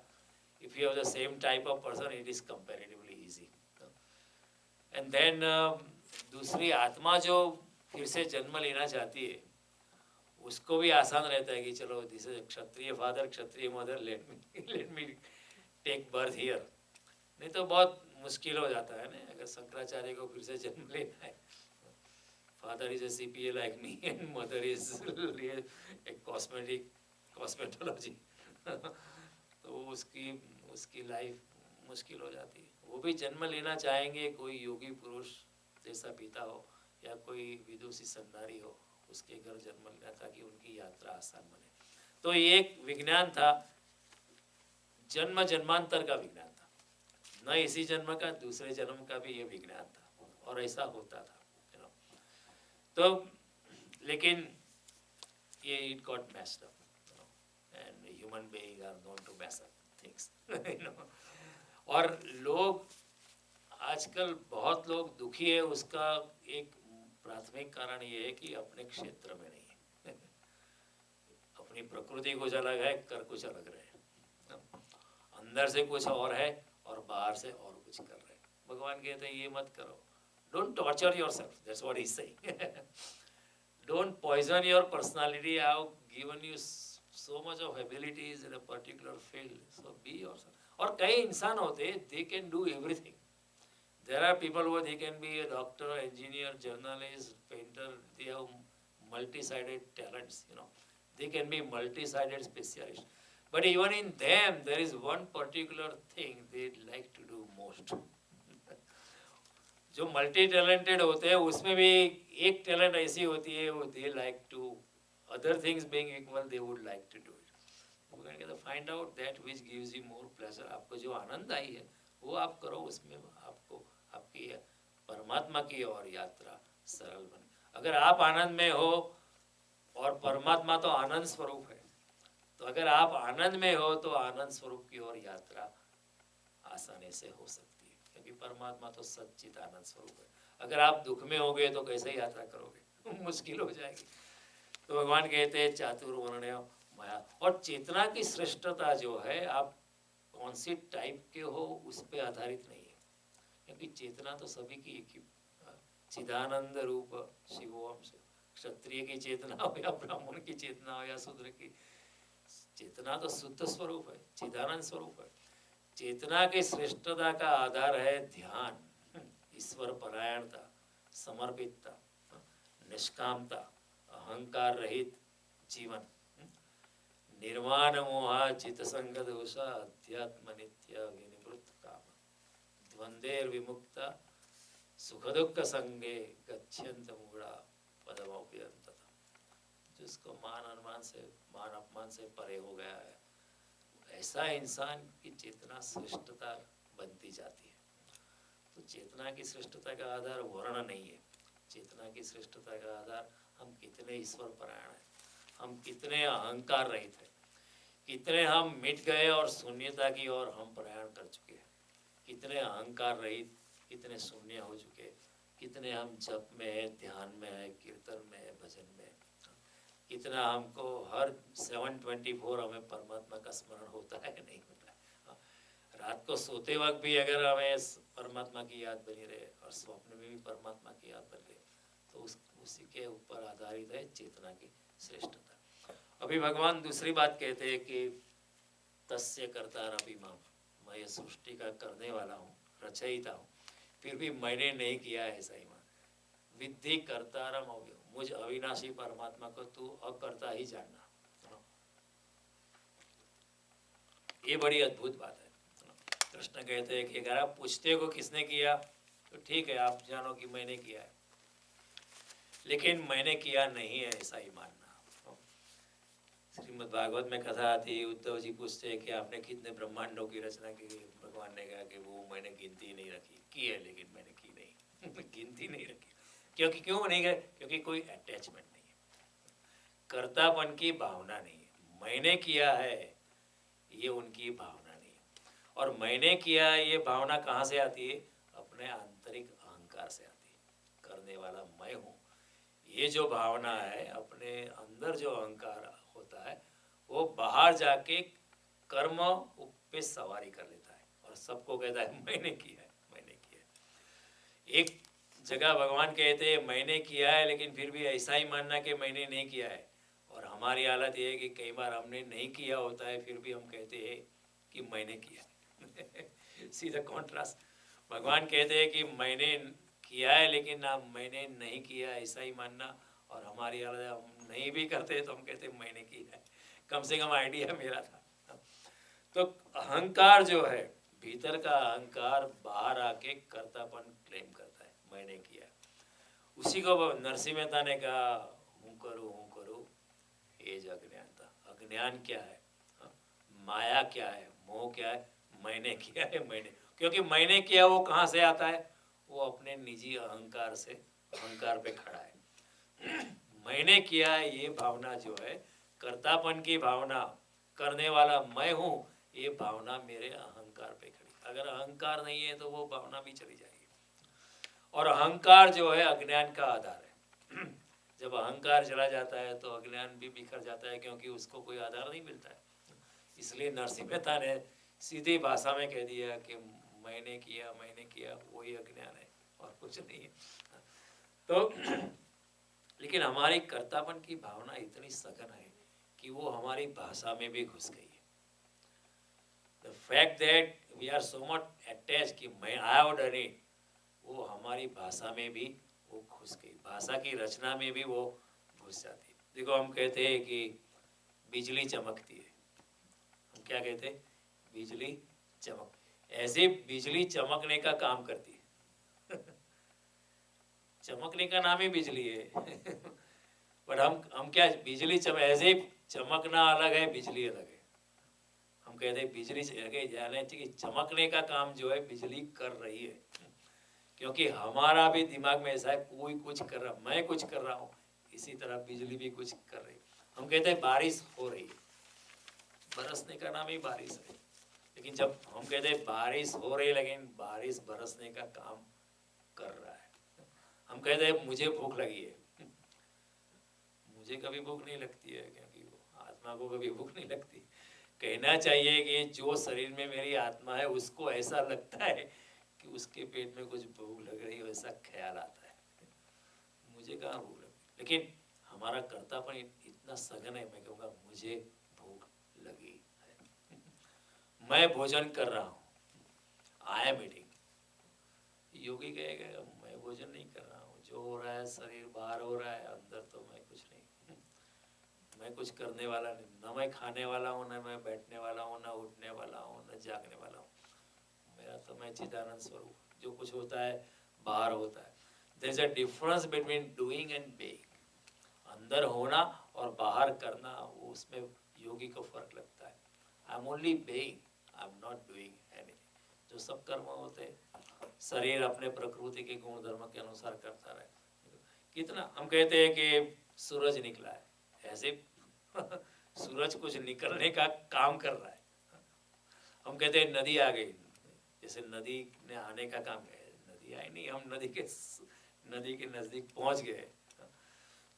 If you have the same type of person it is comparatively easy. And then दूसरी आत्मा जो फिर से जन्म लेना चाहती है उसको भी आसान रहता है कि चलो this is Kshatriya father Kshatriya mother, let me take birth here. नहीं तो बहुत मुश्किल हो जाता है ना, अगर शंकराचार्य को फिर से जन्म लेना है, father is a CPA like me and mother is a cosmetology तो उसकी लाइफ मुश्किल हो जाती है। वो भी जन्म लेना चाहेंगे कोई योगी पुरुष जैसा पिता हो या कोई विदुषी संन्यासी हो, उसके घर जन्म लेना ताकि उनकी यात्रा आसान बने। तो ये एक विज्ञान था, जन्म जन्मांतर का विज्ञान था, न इसी जन्म का दूसरे जन्म का भी ये विज्ञान था, और ऐसा होता था तो लेकिन ये it got messed up and human being are known to mess up things और लोग आजकल बहुत लोग दुखी है, उसका एक प्राथमिक कारण ये है कि अपने क्षेत्र में नहीं है अपनी प्रकृति कुछ अलग है, कर कुछ अलग रहे, अंदर से कुछ और है और बाहर से और कुछ कर रहे हैं। भगवान कहते हैं ये मत करो, don't torture yourself, that's what he's saying don't poison your personality. I have given you so much of abilities in a particular field, so be yourself. और कई इंसान होते हैं they can do everything. There are people who they can be a doctor, engineer, journalist, painter, they have multi-sided talents, they can be multi-sided specialists, but even in them there is one particular thing they like to do most. जो multi talented होते हैं उसमें भी एक talent ऐसी होती है वो they like to other things being equal they would like to do it. तो find out that which gives you more pleasure, आपको जो आनंद आई है वो आप करो, उसमें आपको आपकी परमात्मा की और यात्रा सरल बने। अगर आप आनंद में हो और परमात्मा तो आनंद स्वरूप है, तो अगर आप आनंद में हो तो आनंद स्वरूप की ओर यात्रा आसानी से हो सकती है, क्योंकि परमात्मा तो सच्चित आनंद स्वरूप है। अगर आप दुख में होगे तो कैसे यात्रा करोगे, मुश्किल हो जाएगी। तो भगवान कहते हैं चातुर्वर्ण्य माया, और चेतना की श्रेष्ठता जो है आप कौन सी टाइप के हो उस पर आधारित नहीं है, क्योंकि चेतना तो सभी की एक ही, चिदानंद रूप शिवोम से, क्षत्रिय की चेतना हो या ब्राह्मण की चेतना हो या शूद्र की चेतना तो शुद्ध स्वरूप है, चिदानंद स्वरूप है। चेतना की श्रेष्ठता का आधार है ध्यान, ईश्वर परायणता, समर्पितता। निष्कामता, अहंकार रहित जीवन, निर्वाण मोहा चित संग दोषा अध्यात्म नित्य विनिवृत्त काम, द्वंद्वेर विमुक्ता सुख दुख संगे गच्छन्त मूढ़ा पदमोप्यंतता। जिसको मान अपमान से परे हो गया है, ऐसा इंसान की चेतना श्रेष्ठता बनती जाती है। तो चेतना की श्रेष्ठता का आधार वर्ण नहीं है, चेतना की श्रेष्ठता का आधार हम कितने ईश्वर परायण हैं, हम कितने अहंकार रहित हैं, कितने हम मिट गए और शून्यता की ओर हम प्रयाण कर चुके हैं, कितने अहंकार रहित, कितने शून्य हो चुके, कितने हम जप में है, ध्यान में है, कीर्तन में है, भजन में है, कितना हमको हर 7/24 हमें परमात्मा का स्मरण होता है नहीं होता है। रात को सोते वक्त भी अगर हमें परमात्मा की याद बनी रहे और स्वप्न में भी परमात्मा की याद बन रहे, तो उसी के ऊपर आधारित है चेतना की श्रेष्ठता। अभी भगवान दूसरी बात कहते हैं कि तस्य कर्तारपि माम, मैं ये सृष्टि का करने वाला हूँ, रचयिता हूँ, फिर भी मैंने नहीं किया है ऐसा ही मान। विद्धि कर्तारम अव्ययम्, मुझ अविनाशी परमात्मा को तू अकर्ता ही जानना। ये बड़ी अद्भुत बात है। कृष्ण कहते हैं कि अगर आप पूछते हो किसने किया, तो ठीक है, आप जानो कि मैंने किया है, लेकिन मैंने किया नहीं है ऐसा ही मानना। श्रीमद् भागवत में कथा आती है, उद्धव जी पूछते हैं कि आपने कितने ब्रह्मांडों की रचना की। भगवान ने कहा कि वो मैंने गिनती नहीं रखी, की है लेकिन मैंने की नहीं गिनती नहीं रखी। क्यों नहीं गए? क्योंकि कोई अटैचमेंट नहीं है, कर्तापन की भावना नहीं है। मैंने किया है ये उनकी भावना नहीं है। और मैंने किया है ये भावना कहाँ से आती है? अपने आंतरिक अहंकार से आती है। करने वाला मैं हूँ, ये जो भावना है, अपने अंदर जो अहंकार होता है, वो बाहर जाके कर्म पे सवारी कर लेता है और सबको कहता है मैंने किया है, मैंने किया है। एक जगह भगवान कहते हैं मैंने किया है, लेकिन फिर भी ऐसा ही मानना कि मैंने नहीं किया है। और हमारी हालत ये है कि कई बार हमने नहीं किया होता है, फिर भी हम कहते हैं कि मैंने किया सीधा कॉन्ट्रास्ट। भगवान कहते हैं कि मैंने किया है, लेकिन ना मैंने नहीं किया, ऐसा ही मानना। और हमारी हालत हम नहीं भी करते तो हम कहते हैं मैंने किया है, कम से कम आइडिया मेरा था। तो अहंकार जो है, भीतर का अहंकार बाहर आके कर्तापन क्लेम करता है, मैंने किया। उसी को नरसिंह मेहता ने कहा, हूँ करूँ एज अज्ञानता। अज्ञान क्या है, माया क्या है, मोह क्या है? मैंने किया है, मैंने। क्योंकि मैंने किया वो कहाँ से आता है? वो अपने निजी अहंकार से, अहंकार पे खड़ा है। मैंने किया है ये भावना जो है, कर्तापन की भावना, करने वाला मैं हूँ, ये भावना मेरे अहंकार पे खड़ी। अगर अहंकार नहीं है तो वो भावना भी चली जाएगी। और अहंकार जो है अज्ञान का आधार है। जब अहंकार चला जाता है तो अज्ञान भी बिखर जाता है, क्योंकि उसको कोई आधार नहीं मिलता है। इसलिए नरसिंह मेहता ने सीधी भाषा में कह दिया कि मैंने किया वही अज्ञान है और कुछ नहीं है। तो लेकिन हमारी कर्तापन की भावना इतनी सघन है कि वो हमारी भाषा में भी घुस गई है। The fact that we are so much attached कि मैं I have done it, वो हमारी भाषा में भी वो घुस गई, भाषा की रचना में भी वो घुस जाती है। देखो, हम कहते हैं कि बिजली चमकती है, हम क्या कहते हैं? बिजली चमक। ऐसे बिजली चमकने का काम करती है चमकने का नाम ही बिजली है पर हम क्या, बिजली ऐसे चमकना अलग है, बिजली अलग है। हम कहते हैं बिजली जाने कि चमकने का काम जो है बिजली कर रही है, क्योंकि हमारा भी दिमाग में ऐसा है, कोई कुछ कर रहा, मैं कुछ कर रहा हूँ, इसी तरह बिजली भी कुछ कर रही है। हम कहते हैं बारिश हो रही है, बरसने का नाम ही बारिश है। लेकिन जब हम कहते हैं बारिश हो रही है, लेकिन बारिश बरसने का काम कर रहा है। हम कहते हैं मुझे भूख लगी है, मुझे कभी भूख नहीं लगती है, क्योंकि वो आत्मा को कभी भूख नहीं लगती। कहना चाहिए कि जो शरीर में मेरी आत्मा है उसको ऐसा लगता है कि उसके पेट में कुछ भूख लग रही है, वैसा ख्याल आता है। मुझे कहाँ भूख लगी, लेकिन हमारा कर्तापन इतना सघन है, मैं कहूँगा मुझे भूख लगी है मैं भोजन कर रहा हूँ, आई एम ईटिंग। योगी कहेगा मैं भोजन नहीं कर रहा हूँ, जो हो रहा है शरीर बाहर हो रहा है, अंदर तो मैं कुछ नहीं, मैं कुछ करने वाला नहीं, न मैं खाने वाला हूँ, न मैं बैठने वाला हूँ, न उठने वाला हूँ, न जागने वाला हूँ। मेरा तो मैं चिदानंद स्वरूप, जो कुछ होता है बाहर होता है। There is a difference between doing and being. अंदर होना और बाहर करना, वो उसमें योगी को फर्क लगता है। I am only being, I am not doing anything. जो सब कर्म होते हैं, शरीर अपने प्रकृति के गुण धर्म के अनुसार करता रहे। कितना हम कहते हैं कि सूरज निकला है, ऐसे सूरज कुछ निकलने का काम कर रहा है। हम कहते हैं नदी आ गई, जैसे नदी ने आने का काम है, नदी आई नहीं, हम नदी के नजदीक पहुंच गए।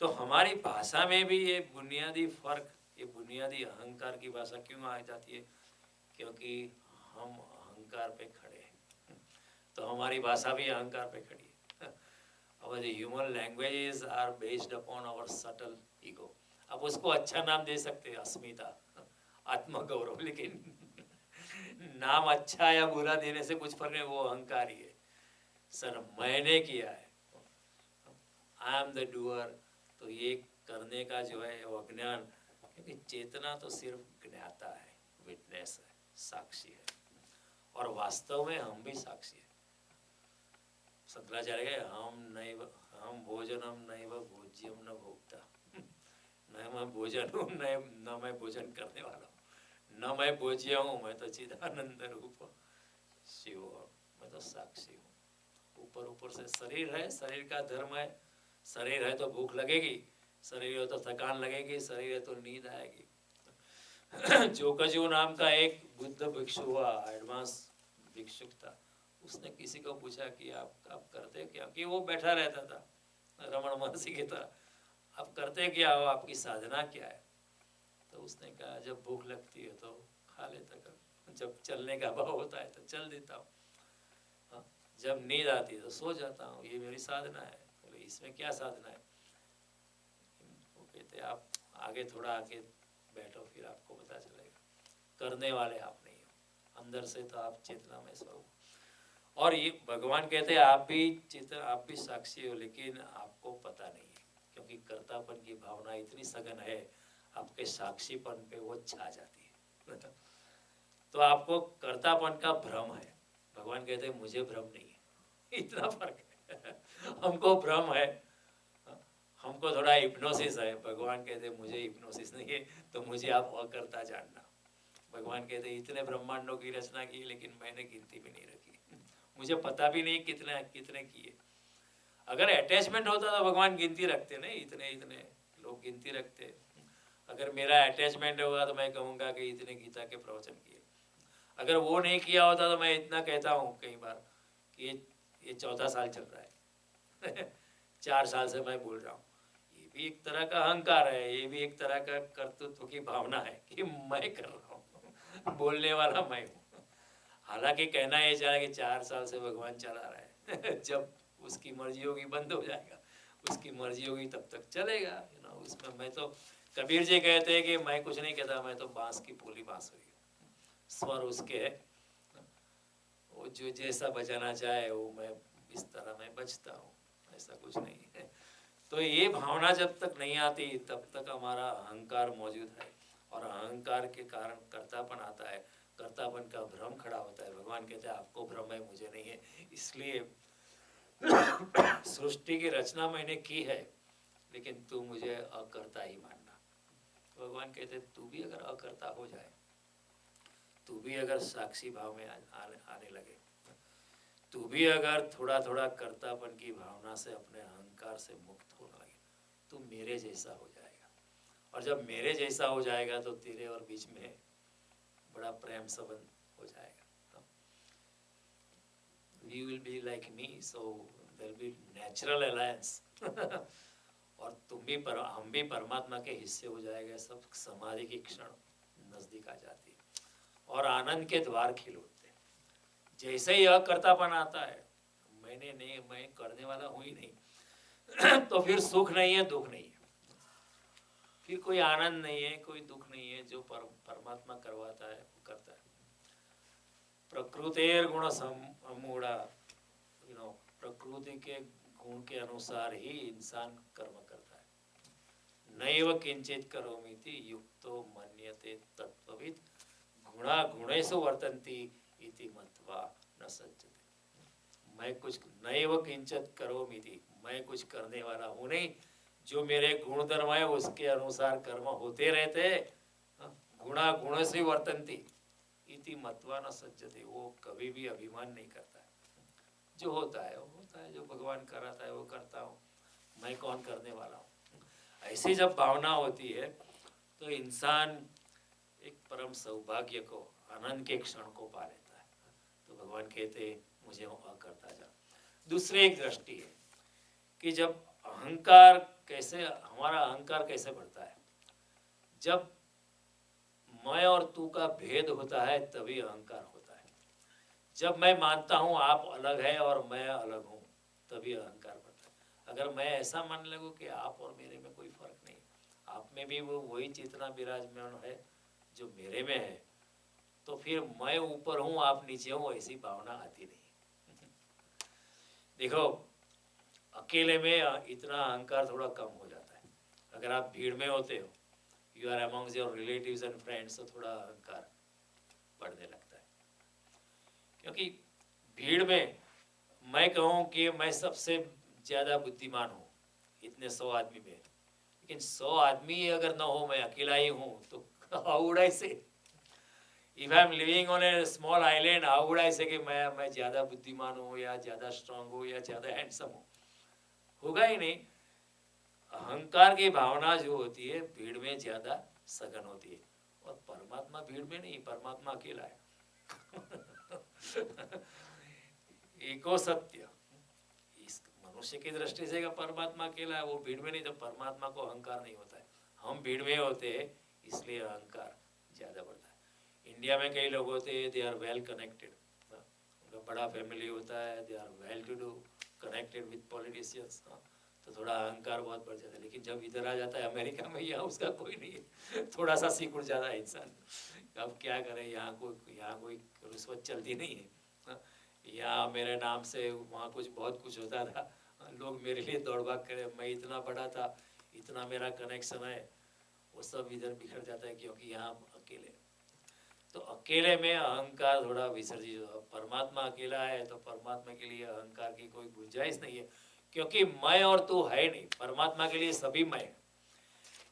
तो हमारी भाषा में भी ये बुनियादी फर्क, ये बुनियादी अहंकार की भाषा क्यों आ जाती है? क्योंकि हम अहंकार पे खड़े हैं, तो हमारी भाषा भी अहंकार पे खड़ी है। Our human languages are based upon our subtle ego. अब उसको अच्छा नाम दे सकते हैं, अस्मिता, आत्मगौरव, लेकिन नाम अच्छा या बुरा देने से कुछ फर्क नहीं, वो अहंकार ही है। सर मैंने किया है, आई एम द डूअर। तो ये करने का जो है वो अज्ञान, क्योंकि चेतना तो सिर्फ ज्ञाता है, विटनेस है, साक्षी है, और वास्तव में हम भी साक्षी है। शंकराचार्य हम भोजनम नैव भोज्यम न भोक्ता, न मैं भोजन हूँ, न मैं भोजन करने वाला हूँ, न मैं भोज्य हूँ, मैं तो चिदानंद रूप शिव हूँ, मैं तो साक्षी हूँ। ऊपर ऊपर से शरीर है, शरीर का धर्म है, शरीर है तो भूख लगेगी, शरीर है तो थकान लगेगी, शरीर है तो नींद आएगी। जोकजू नाम का एक बुद्ध भिक्षु हुआ, एडवांस भिक्षुक था। उसने किसी को पूछा कि आप करते क्या, कि वो बैठा रहता था रमण महर्षि की तरह, आप करते क्या हो, आपकी साधना क्या है? तो उसने कहा जब भूख लगती है तो खा लेता कर, जब चलने का भाव होता है तो चल देता हूँ, जब नींद आती है तो सो जाता हूँ, ये मेरी साधना है। बोले इसमें क्या साधना है? वो कहते आप आगे थोड़ा आगे बैठो, फिर आपको पता चलेगा। करने वाले आप नहीं हो, अंदर से तो आप चेतना में स्वरूप। और ये भगवान कहते हैं आप भी साक्षी हो, लेकिन आपको पता नहीं है, क्योंकि कर्तापन की भावना इतनी सघन है, आपके साक्षीपन पे वो छा जाती है। तो आपको कर्तापन का भ्रम है। भगवान कहते हैं मुझे भ्रम नहीं है, इतना फर्क है। हमको भ्रम है, हमको थोड़ा हिप्नोसिस है। भगवान कहते हैं मुझे हिप्नोसिस नहीं है, तो मुझे आप अकर्ता जानना। भगवान कहते हैं इतने ब्रह्मांडों की रचना की, लेकिन मैंने गिनती भी नहीं रखी, मुझे पता भी नहीं कितने किए। अगर अटैचमेंट होता तो भगवान गिनती रखते, नहीं इतने इतने लोग गिनती रखते। अगर मेरा अटैचमेंट होगा तो मैं कहूँगा कि इतने गीता के प्रवचन किए। अगर वो नहीं किया होता तो मैं इतना कहता हूँ कई बार कि ये 14 साल चल रहा है। 4 साल से मैं बोल रहा हूँ। ये भी एक तरह का अहंकार है, ये भी एक तरह का कर्तृत्व की भावना है कि मैं कर रहा हूँ, बोलने वाला मैं हूँ। हालांकि कहना ये चाह कि 4 साल से भगवान चला रहा है। जब उसकी मर्जी होगी बंद हो जाएगा, उसकी मर्जी होगी तब तक चलेगा। उसमें मैं तो, कबीर जी कहते हैं कि मैं कुछ नहीं कहता, मैं तो बांस की पोली बांसुरी, स्वर उसके है, वो जो जैसा बजाना चाहे वो मैं इस तरह मैं बजता हूँ, ऐसा कुछ नहीं है। तो ये भावना जब तक नहीं आती तब तक हमारा अहंकार मौजूद है, और अहंकार के कारण कर्तापन आता है, कर्तापन का भ्रम खड़ा होता है। भगवान कहते हैं आपको भ्रम है, मुझे नहीं है। इसलिए सृष्टि की रचना मैंने की है, लेकिन तू मुझे अकर्ता ही मानना। भगवान कहते हैं तू भी अगर अकर्ता हो जाए, तू भी अगर साक्षी भाव में आने लगे, तू भी अगर थोड़ा थोड़ा कर्तापन की भावना से, अपने अहंकार से मुक्त होने लगे, तू मेरे जैसा हो जाएगा। और जब मेरे जैसा हो जाएगा तो तेरे और बीच में बड़ा प्रेम संबंध हो जाएगा। You will be like me, so there will be natural alliance। और हम भी परमात्मा के हिस्से हो जाएगा। सब समाधि की क्षण नजदीक आ जाती है और आनंद के द्वार खिल उठते हैं। जैसे ही अकर्तापन आता है, मैंने नहीं, मैं करने वाला हूँ ही नहीं, तो फिर सुख नहीं है, दुख नहीं है, फिर कोई आनंद नहीं है, कोई दुख नहीं है। जो परमात्मा करवाता है वो करता है। प्रकृतिर गुण समूढ़ा, प्रकृति के गुण के अनुसार ही इंसान कर्म करता है। नैव किंचित करोमीति युक्तो मन्यते तत्त्ववित् गुणा गुणेषु वर्तन्ति इति मत्वा न सज्जते। मैं कुछ नैव किंचित करोमीति, मैं कुछ करने वाला हूँ नहीं, जो मेरे गुण धर्म है उसके अनुसार कर्म होते रहते। गुणा गुणेषु वर्तन्ति इति मत्वा न सज्जते, वो कभी भी अभिमान नहीं करता है। जो होता है वो होता है, जो भगवान कराता है वो करता हूँ, मैं कौन करने वाला हूँ। ऐसी जब भावना होती है तो इंसान एक परम सौभाग्य को, आनंद के क्षण को पा लेता है। तो भगवान कहते मुझे वह करता जा। दूसरी एक दृष्टि है कि जब अहंकार कैसे, हमारा अहंकार कैसे बढ़ता है, जब मैं और तू का भेद होता है तभी अहंकार होता है। जब मैं मानता हूँ आप अलग है और मैं अलग हूँ तभी अहंकार बढ़ता है। अगर मैं ऐसा मान लगूँ कि आप और मेरे में कोई फर्क नहीं, आप में भी वो वही चेतना विराजमान है जो मेरे में है, तो फिर मैं ऊपर हूँ आप नीचे हूँ ऐसी भावना आती नहीं। देखो अकेले में इतना अहंकार थोड़ा कम हो जाता है। अगर आप भीड़ में होते हो, you are amongst your relatives and friends, तो थोड़ा अहंकार बढ़ने लगता है। क्योंकि भीड़ में मैं कहूँ कि मैं सबसे ज़्यादा बुद्धिमान हूँ इतने 100 आदमी में, लेकिन 100 आदमी अगर ना हो, मैं अकेला ही हूँ, तो हाउ वुड आई से, if I am living on A small island, how would I से कि मैं ज़्यादा बुद्धिमान हूँ या ज़्यादा स्ट्रांग हूँ या ज़्यादा हैंडसम हूँ। होगा ही नहीं। अहंकार की भावना जो होती है भीड़ में ज़्यादा सघन होती है, और परमात्मा भीड़ में नहीं, परमात्मा अकेला है। एको सत्य, इस मनुष्य की दृष्टि से परमात्मा अकेला है, वो भीड़ में नहीं, तो परमात्मा को अहंकार नहीं होता है। हम भीड़ में होते हैं इसलिए अहंकार ज़्यादा बढ़ता है। इंडिया में कई लोग होते हैं, दे आर वेल कनेक्टेड, उनका बड़ा फैमिली होता है, they are well to do, connected with politicians, तो थोड़ा अहंकार बहुत बढ़ जाता है। लेकिन जब इधर आ जाता है अमेरिका में, यहाँ उसका कोई नहीं है, थोड़ा सा सीख जाता है इंसान। अब क्या करें, यहाँ कोई रिश्वत चलती नहीं है। यहाँ मेरे नाम से वहाँ कुछ बहुत कुछ होता था, लोग मेरे लिए दौड़ भाग करे, मैं इतना बड़ा था, इतना मेरा कनेक्शन है, वो सब इधर बिखर जाता है क्योंकि यहाँ अकेले। तो अकेले में अहंकार थोड़ा विसर्जित हो। परमात्मा अकेला है तो परमात्मा के लिए अहंकार की कोई गुंजाइश नहीं है, क्योंकि मैं और तू है नहीं, परमात्मा के लिए सभी मैं।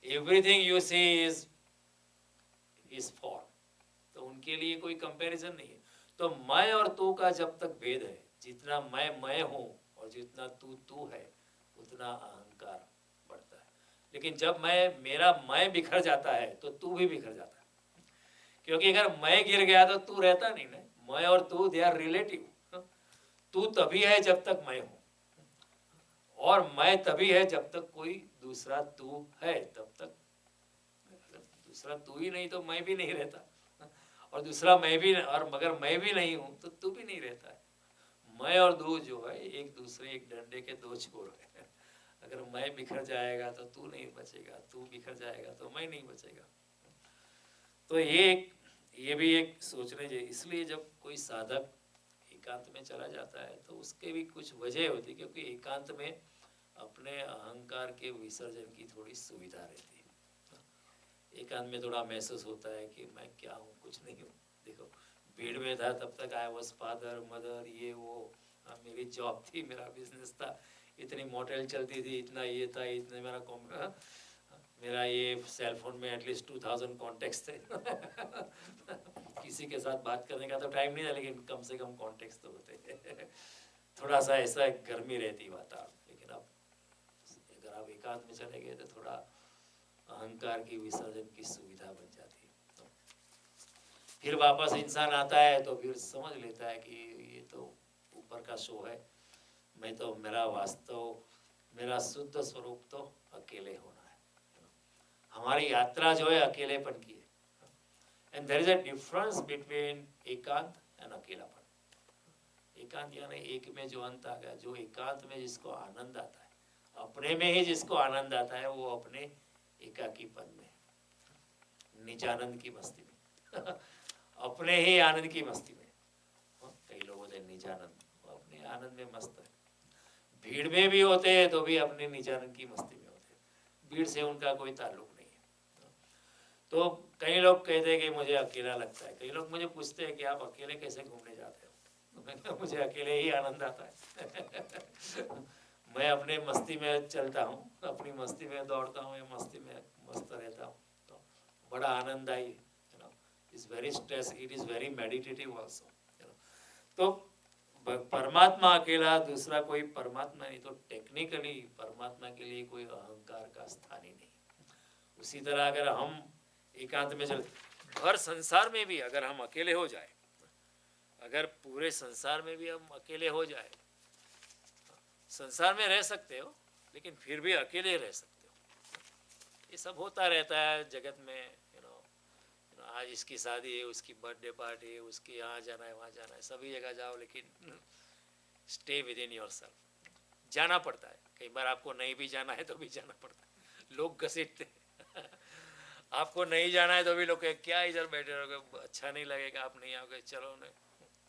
Everything you see is form, तो उनके लिए कोई कंपैरिजन नहीं है। तो मैं और तू का जब तक भेद है, जितना मैं हूँ और जितना तू है, उतना अहंकार बढ़ता है। लेकिन जब मेरा मैं बिखर जाता है तो तू भी बिखर जाता है, क्योंकि अगर मैं गिर गया तो तू रहता नहीं ना। मैं और तू दे आर रिलेटिव। तू तभी है जब तक मैं हूँ, और मैं तभी है जब तक कोई दूसरा तू है तब तक। दूसरा तू ही नहीं तो मैं भी नहीं रहता, और दूसरा मैं भी, और मगर मैं भी नहीं हूँ तो तू भी नहीं रहता है। मैं और तू जो है एक दूसरे, एक डंडे के दो छोर है। अगर मैं बिखर जाएगा तो तू नहीं बचेगा, तू बिखर जाएगा तो मैं नहीं बचेगा। तो ये भी एक सोचने चाहिए। इसलिए जब कोई साधक एकांत में चला जाता है तो उसके भी कुछ वजह होती है, क्योंकि एकांत में अपने अहंकार के विसर्जन की थोड़ी सुविधा रहती है। एकांत में थोड़ा महसूस होता है कि मैं क्या हूँ, कुछ नहीं हूँ। देखो भीड़ में था तब तक आई वॉज फादर मदर, ये वो, मेरी जॉब थी, मेरा बिजनेस था, इतनी मोटेल चलती थी, इतना ये था, इतने मेरा ये सेल फोन में एटलीस्ट 2000 कॉन्टेक्ट्स थे। किसी के साथ बात करने का तो टाइम नहीं था, लेकिन कम से कम कॉन्टेक्ट्स तो होते। थोड़ा सा ऐसा गर्मी रहती वातावरण। लेकिन अब अगर आप एकांत में चले गए तो थोड़ा अहंकार की विसर्जन की सुविधा बन जाती है। तो फिर वापस इंसान आता है तो फिर समझ लेता है कि ये तो ऊपर का शो है, मैं तो, मेरा वास्तव, मेरा शुद्ध स्वरूप तो अकेले होना है। हमारी यात्रा जो है अकेलेपन की है। And there is a difference between ekant and akelapan. एकांत यानी एक में जो अंत आ गया, जो एकांत में जिसको आनंद आता है, अपने में ही जिसको आनंद आता है, वो अपने एकाकीपन में, निजानंद की मस्ती में, अपने ही आनंद की मस्ती में। कई लोग होते हैं निजानंद, वो अपने आनंद में मस्त है। भीड़ में भी होते हैं तो भी अपने निजानंद की मस्ती में होते हैं, भीड़ से उनका कोई ताल्लुक नहीं है। तो कई लोग कहते हैं कि मुझे अकेला लगता है, कई लोग मुझे पूछते हैं कि आप अकेले कैसे घूमने जाते हो, तो मैंने कहा मुझे अकेले ही आनंद आता है मैं अपने मस्ती में चलता हूँ, अपनी मस्ती में दौड़ता हूँ या मस्ती में मस्त रहता हूँ, तो बड़ा आनंददायी, is very stress, it is very meditative also. तो परमात्मा अकेला, दूसरा कोई परमात्मा नहीं, तो टेक्निकली परमात्मा के लिए कोई अहंकार का स्थान ही नहीं। उसी तरह अगर हम एकांत में चल, भर संसार में भी अगर हम अकेले हो जाए, अगर पूरे संसार में भी हम अकेले हो जाए, संसार में रह सकते हो लेकिन फिर भी अकेले रह सकते हो। ये सब होता रहता है जगत में, आज इसकी शादी है, उसकी बर्थडे पार्टी है, उसकी यहाँ जाना है, वहाँ जाना है, सभी जगह जाओ लेकिन stay with in your self. जाना पड़ता है, कई बार आपको नहीं भी जाना है तो भी जाना पड़ता है, लोग घसीटते हैं आपको नहीं जाना है तो भी लोग क्या इधर बैठे रहोगे, अच्छा नहीं लगेगा, आप नहीं आओगे, चलो नहीं,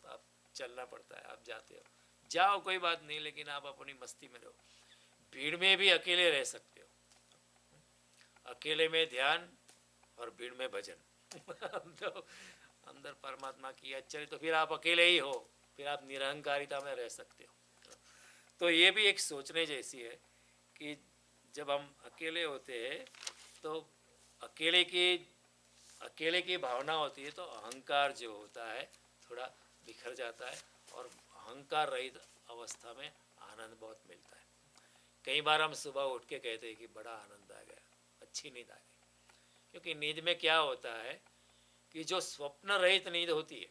तो आप चलना पड़ता है, आप जाते हो, जाओ कोई बात नहीं, लेकिन आप अपनी मस्ती में रहो। भीड़ में भी अकेले रह सकते हो, अकेले में ध्यान और भीड़ में भजन तो अंदर परमात्मा की याद चले तो फिर आप अकेले ही हो, फिर आप निरहंकारिता में रह सकते हो। तो ये भी एक सोचने जैसी है कि जब हम अकेले होते हैं तो अकेले की भावना होती है, तो अहंकार जो होता है थोड़ा बिखर जाता है और अहंकार रहित अवस्था में आनंद बहुत मिलता है। कई बार हम सुबह उठ के कहते हैं कि बड़ा आनंद आ गया, अच्छी नींद आ गई, क्योंकि नींद में क्या होता है कि जो स्वप्न रहित नींद होती है,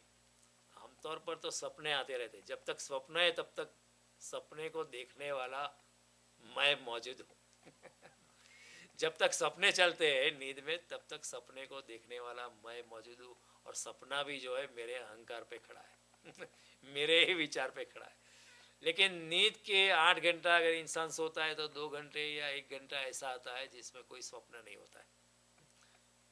आमतौर पर तो सपने आते रहते हैं, जब तक स्वप्न है तब तक सपने को देखने वाला मैं मौजूद हूँ जब तक सपने चलते हैं नींद में तब तक सपने को देखने वाला मैं मौजूद हूँ, और सपना भी जो है मेरे अहंकार पे खड़ा है मेरे ही विचार पे खड़ा है। लेकिन नींद के 8 घंटा अगर इंसान सोता है तो 2 घंटे या 1 घंटा ऐसा आता है जिसमें कोई स्वप्न नहीं होता है,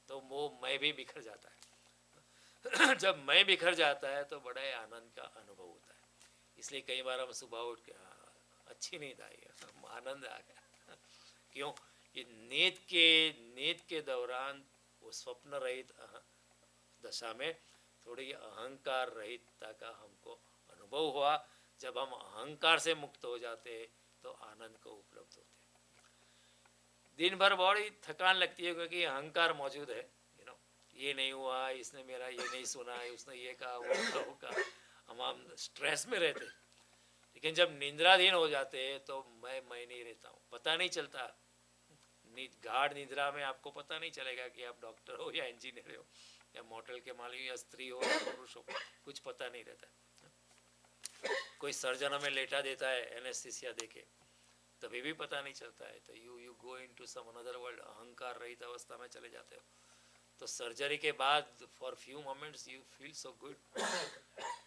तो वो मैं भी बिखर जाता है जब मैं बिखर जाता है तो बड़ा आनंद का अनुभव होता है। इसलिए कई बार हम सुबह उठ के अच्छी नींद आई, आनंद आ गया क्यों कि नींद के दौरान वो स्वप्न रहित दशा में थोड़ी अहंकार रहितता का हमको अनुभव हुआ। जब हम अहंकार से मुक्त हो जाते हैं तो आनंद को उपलब्ध होते हैं। दिन भर बड़ी थकान लगती है क्योंकि अहंकार मौजूद है, ये नहीं हुआ, इसने मेरा ये नहीं सुना, उसने ये कहा, वो कहा, हम स्ट्रेस में रहते। लेकिन जब निद्राधीन हो जाते हैं तो मैं नहीं रहता हूँ, पता नहीं चलता। गाढ़ निद्रा में आपको पता नहीं चलेगा कि आप डॉक्टर हो या इंजीनियर हो या मोटल के मालिक या स्त्री हो या पुरुष हो, कुछ पता नहीं रहता। कोई सर्जन में लेटा देता है एनेस्थीसिया देके, तभी भी पता नहीं चलता है, तो you go into some another world, अहंकार रहित अवस्था में चले जाते हो। तो सर्जरी के बाद for few moments you feel so good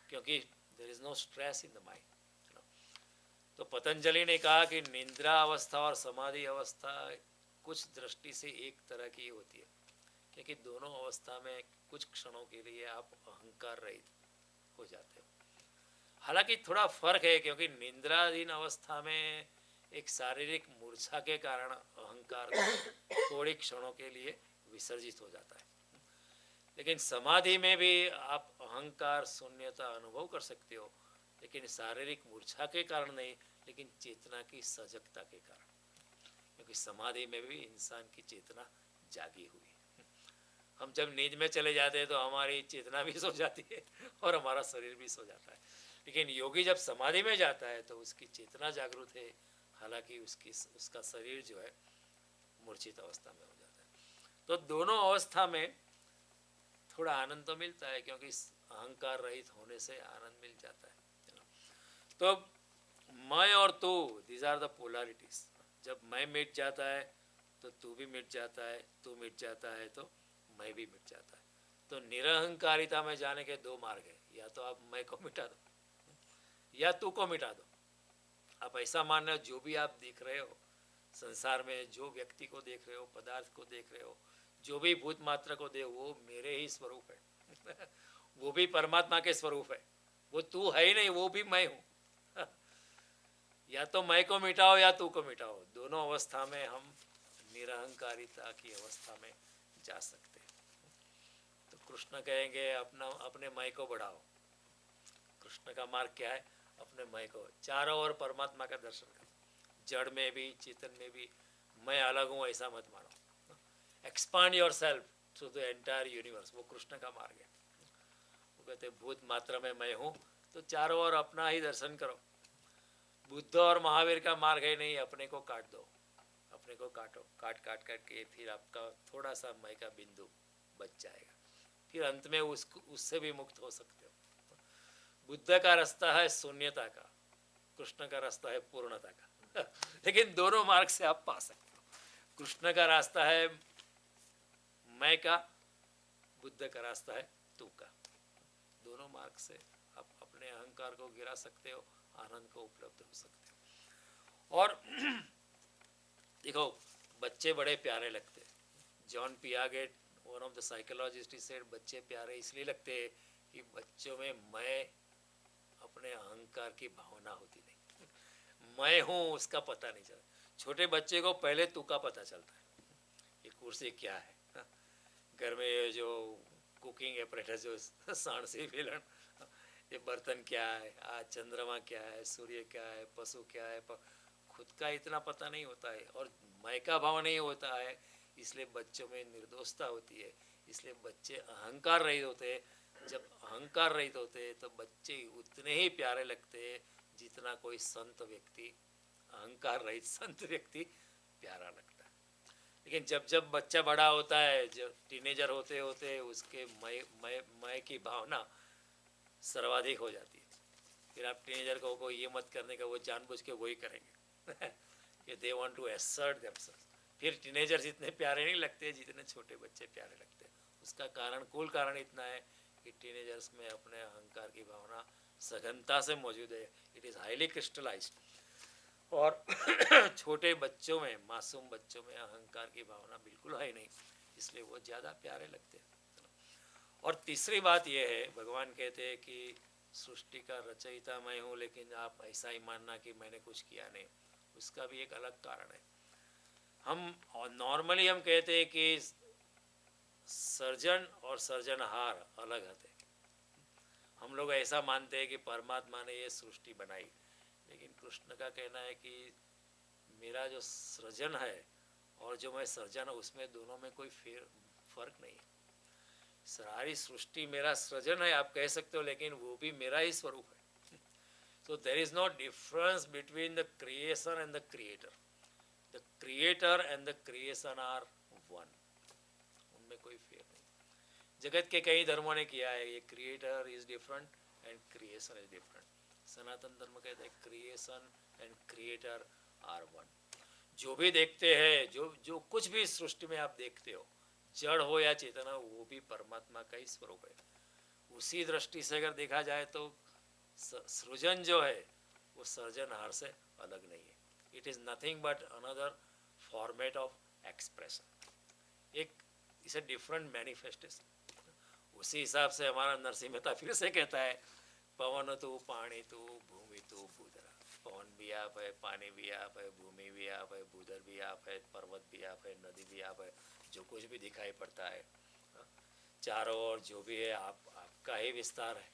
क्योंकि there is no stress in the mind. तो पतंजलि ने कहा कि निद्रा अवस्था और समाधि अवस्था कुछ दृष्टि से एक तरह की होती है, क्योंकि दोनों अवस्था में कुछ क्षणों के लिए आप अहंकार रहित हो जाते हो। हालांकि थोड़ा फर्क है, क्योंकि निद्राधीन अवस्था में एक शारीरिक मूर्छा के कारण अहंकार थोड़ी क्षणों के लिए विसर्जित हो जाता है, लेकिन समाधि में भी आप अहंकार शून्यता अनुभव कर सकते हो, लेकिन शारीरिक मूर्छा के कारण नहीं, लेकिन चेतना की सजगता के कारण, क्योंकि समाधि में भी इंसान की चेतना जागी हुई है। हम जब नींद में चले जाते हैं तो हमारी चेतना भी सो जाती है और हमारा शरीर भी सो जाता है, लेकिन योगी जब समाधि में जाता है तो उसकी चेतना जागृत है, हालांकि उसका शरीर जो है मूर्छित अवस्था में हो जाता है। तो दोनों अवस्था में थोड़ा आनंद तो मिलता है, क्योंकि अहंकार रहित होने से आनंद मिल जाता है। तो मैं और तू, दीज आर द पोलैरिटीज। जब मैं मिट जाता है तो तू भी मिट जाता है, तू मिट जाता है तो मैं भी मिट जाता है। तो निरहंकारिता में जाने के 2 मार्ग है, या तो आप मैं को मिटा दो या तू को मिटा दो। आप ऐसा मान रहे हो जो भी आप देख रहे हो संसार में, जो व्यक्ति को देख रहे हो, पदार्थ को देख रहे हो, जो भी भूत मात्र को दे, वो मेरे ही स्वरूप है वो भी परमात्मा के स्वरूप है, वो तू है ही नहीं, वो भी मैं हूँ या तो मैं को मिटाओ या तू को मिटाओ, दोनों अवस्था में हम निरहंकारिता की अवस्था में जा सकते हैं। तो कृष्ण कहेंगे अपना अपने मैं को बढ़ाओ। कृष्ण का मार्ग क्या है? अपने मैं को चारों ओर परमात्मा का दर्शन करो, जड़ में भी चेतन में भी। मैं अलग हूँ ऐसा मत मानो। Expand yourself to the entire universe, वो कृष्ण का मार्ग है। वो कहते भूत मात्रा में मैं हूँ, तो चारों ओर अपना ही दर्शन करो। बुद्ध और महावीर का मार्ग है नहीं, अपने को काट दो, अपने को काटो, काट काट काट के फिर आपका थोड़ा सा मैं का बिंदु बच जाएगा, फिर अंत में उससे भी मुक्त हो सकते हो। बुद्ध का रास्ता है शून्यता का, कृष्ण का रास्ता है पूर्णता का लेकिन दोनों मार्ग से आप पा सकते हो। कृष्ण का रास्ता है मैं का, बुद्ध का रास्ता है तू का। दोनों मार्ग से आप अपने अहंकार को गिरा सकते हो, आनंद को उपलब्ध हो सकते हो। और देखो, बच्चे बड़े प्यारे लगते हैं। John Piaget, one of the psychologist, said बच्चे प्यारे इसलिए लगते हैं कि बच्चों में मैं अपने अहंकार की भावना होती नहीं, मैं हूँ उसका पता नहीं चलता। छोटे बच्चे को पहले तू का पता चलता है, ये कुर्सी क्या है, घर में ये जो कुकिंग एपरेटस जो सांड बेलन, ये बर्तन क्या है, आज चंद्रमा क्या है, सूर्य क्या है, पशु क्या है, खुद का इतना पता नहीं होता है और मैं का भाव नहीं होता है। इसलिए बच्चों में निर्दोषता होती है, इसलिए बच्चे अहंकार रहित होते हैं। जब अहंकार रहित होते हैं तो बच्चे उतने ही प्यारे लगते हैं जितना कोई संत व्यक्ति, अहंकार रहित संत व्यक्ति प्यारा लगता है। लेकिन जब जब बच्चा बड़ा होता है, जब टीनेजर होते होते उसके मैं की भावना सर्वाधिक हो जाती है। फिर आप टीनेजर को ये मत करने का, वो जानबूझ के वही करेंगे कि they want to assert themselves. फिर टीनेजर्स इतने प्यारे नहीं लगते जितने छोटे बच्चे प्यारे लगते हैं। उसका कारण, कुल कारण इतना है कि टीनेजर्स में अपने अहंकार की भावना सघनता से मौजूद है, इट इज़ हाईली क्रिस्टलाइज्ड। और छोटे बच्चों में, मासूम बच्चों में अहंकार की भावना बिल्कुल है नहीं, इसलिए वो ज़्यादा प्यारे लगते हैं। और तीसरी बात यह है, भगवान कहते हैं कि सृष्टि का रचयिता मैं हूँ, लेकिन आप ऐसा ही मानना कि मैंने कुछ किया नहीं, उसका भी एक अलग कारण है। हम नॉर्मली हम कहते हैं कि सर्जन और सर्जनहार अलग होते हैं। हम लोग ऐसा मानते हैं कि परमात्मा ने ये सृष्टि बनाई, लेकिन कृष्ण का कहना है कि मेरा जो सृजन है और जो मैं सर्जन हूँ, उसमें दोनों में कोई फर्क नहीं है। सारी सृष्टि मेरा सृजन है आप कह सकते हो, लेकिन वो भी मेरा ही स्वरूप है। So there is no difference between the creation and the creator. The creator and the creation are one. उनमें कोई फेर नहीं। जगत के कई धर्मों ने किया है ये, creator is different and creation is different. Sanatan Dharma कहते हैं creation and creator are one. जो भी देखते हैं, जो जो कुछ भी सृष्टि में आप देखते हो, जड़ हो या चेतना, वो भी परमात्मा का ही स्वरूप है। उसी दृष्टि से अगर देखा जाए तो सृजन जो है वो सर्जनहार से अलग नहीं है। It is nothing but another format of expression, एक इसे डिफरेंट मैनिफेस्टेशन। उसी हिसाब से हमारा नरसिंह मेहता फिर से कहता है, पवन तू पानी तू भूमि तू भूधरा। पवन भी आप है, पानी भी आप है, भूमि भी आप है, भूधर भी आप है, पर्वत भी आप है, नदी भी आप है, जो कुछ भी दिखाई पड़ता है चारों ओर जो भी है आपका ही विस्तार है।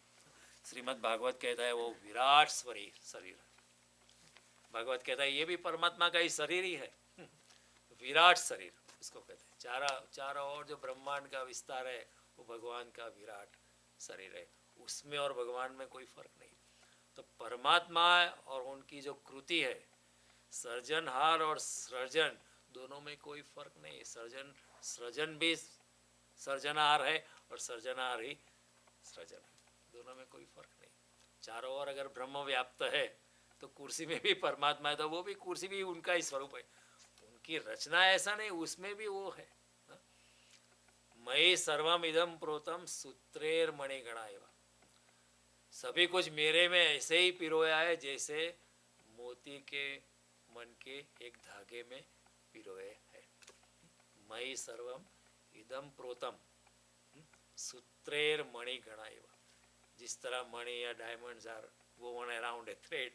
श्रीमद् भागवत कहता है वो विराट शरीर। भागवत कहता है ये भी परमात्मा का ही शरीर ही है, विराट शरीर इसको कहते हैं। चारों ओर जो ब्रह्मांड का विस्तार है वो भगवान का विराट शरीर है, उसमें और भगवान में कोई फर्क नहीं। तो परमात्मा और उनकी जो कृति है, सर्जनहार और सृजन, दोनों में कोई फर्क नहीं। सृजन भी सर्जनहार है और सर्जनहार ही सृजन है, दोनों में कोई फर्क नहीं। चारों ओर अगर ब्रह्म व्याप्त है तो कुर्सी में भी परमात्मा है, तो वो भी कुर्सी भी उनका ही स्वरूप है। उनकी रचना ऐसा नहीं, उसमें भी वो है। मयि सर्वम इदम प्रोतम सूत्रेर मणिगणा एवं। सभी कुछ मेरे में ऐसे ही पिरोया है जैसे मोती के मन के एक धागे में पिरोए है। मयि सर्वम इदम प्रोतम सूत्रेर मणिगणा एवं। जिस तरह मणि या diamonds are woven around a thread,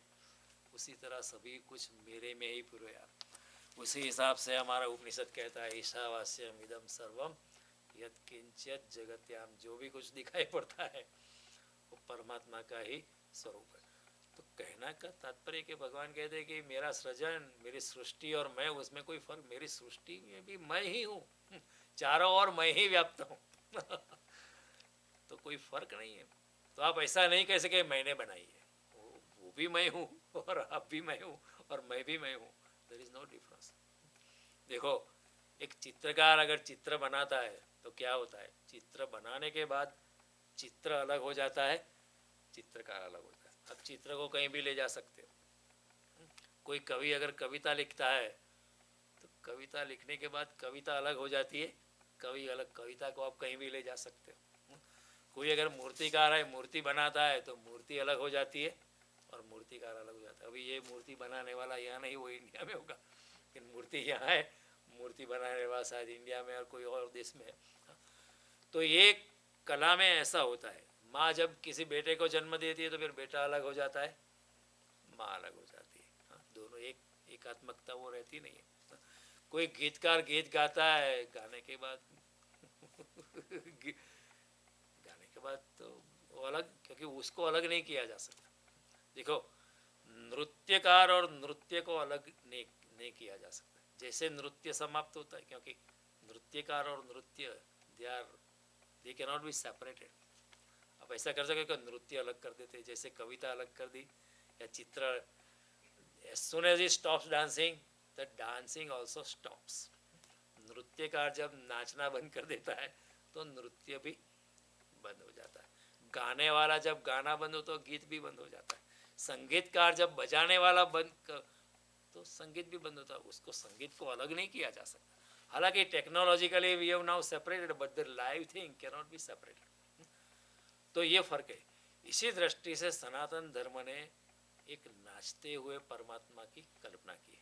उसी तरह सभी कुछ मेरे में ही पूरे यार। उसी हिसाब से हमारा उपनिषद कहता है ईशावास्यम इदम सर्वम यत् किंचित जगत्याम, जो भी कुछ दिखाई पड़ता है वो परमात्मा का ही स्वरूप है। तो कहना का तात्पर्य कि भगवान कहते हैं कि मेरा सृजन, मेरी सृष्टि और मैं, उसमें कोई फर्क, मेरी सृष्टि में भी मैं ही हूँ, चारों ओर मैं ही व्याप्त हूँ। तो कोई फर्क नहीं है। तो आप ऐसा नहीं कह सके मैंने बनाई है, वो भी मैं हूँ और आप भी मैं हूँ और मैं भी मैं हूँ। There is no difference. देखो, एक चित्रकार अगर चित्र बनाता है तो क्या होता है, चित्र बनाने के बाद चित्र अलग हो जाता है, चित्रकार अलग होता है। अब चित्र को कहीं भी ले जा सकते हो। कोई कवि अगर कविता लिखता है तो कविता लिखने के बाद कविता अलग हो जाती है, कवि अलग, कविता को आप कहीं भी ले जा सकते हो। कोई अगर मूर्तिकार है, मूर्ति बनाता है तो मूर्ति अलग हो जाती है और मूर्तिकार अलग हो जाता है। अभी ये मूर्ति बनाने वाला यहाँ नहीं, वो इंडिया में होगा, लेकिन मूर्ति यहाँ है, मूर्ति बनाने वाला शायद इंडिया में और कोई और देश में है। तो ये कला में ऐसा होता है। माँ जब किसी बेटे को जन्म देती है तो फिर बेटा अलग हो जाता है, माँ अलग हो जाती है। दोनों एकात्मकता वो रहती नहीं है। कोई गीतकार गीत गाता है, गाने के बाद तो वो अलग, क्योंकि उसको अलग नहीं किया जा सकता। देखो, नृत्यकार और नृत्य को अलग नहीं किया जा सकता। जैसे नृत्य समाप्त होता है, क्योंकि नृत्यकार और नृत्य they can not be separated. आप ऐसा कर सके कि नृत्य अलग कर देते, जैसे कविता अलग कर दी या चित्र, as soon as he stops dancing, the dancing also stops. नृत्यकार जब नाचना बंद कर देता है तो नृत्य भी बंद हो जाता है। गाने वाला जब गाना बंद हो तो गीत भी बंद हो जाता है। संगीतकार जब बजाने वाला बंद कर तो संगीत भी बंद होता है। उसको संगीत को अलग नहीं किया जा सकता। हालांकि technologically we have now separated, but the live thing can not be separated. तो ये फर्क है। इसी दृष्टि से सनातन धर्म ने एक नाचते हुए परमात्मा की कल्पना की।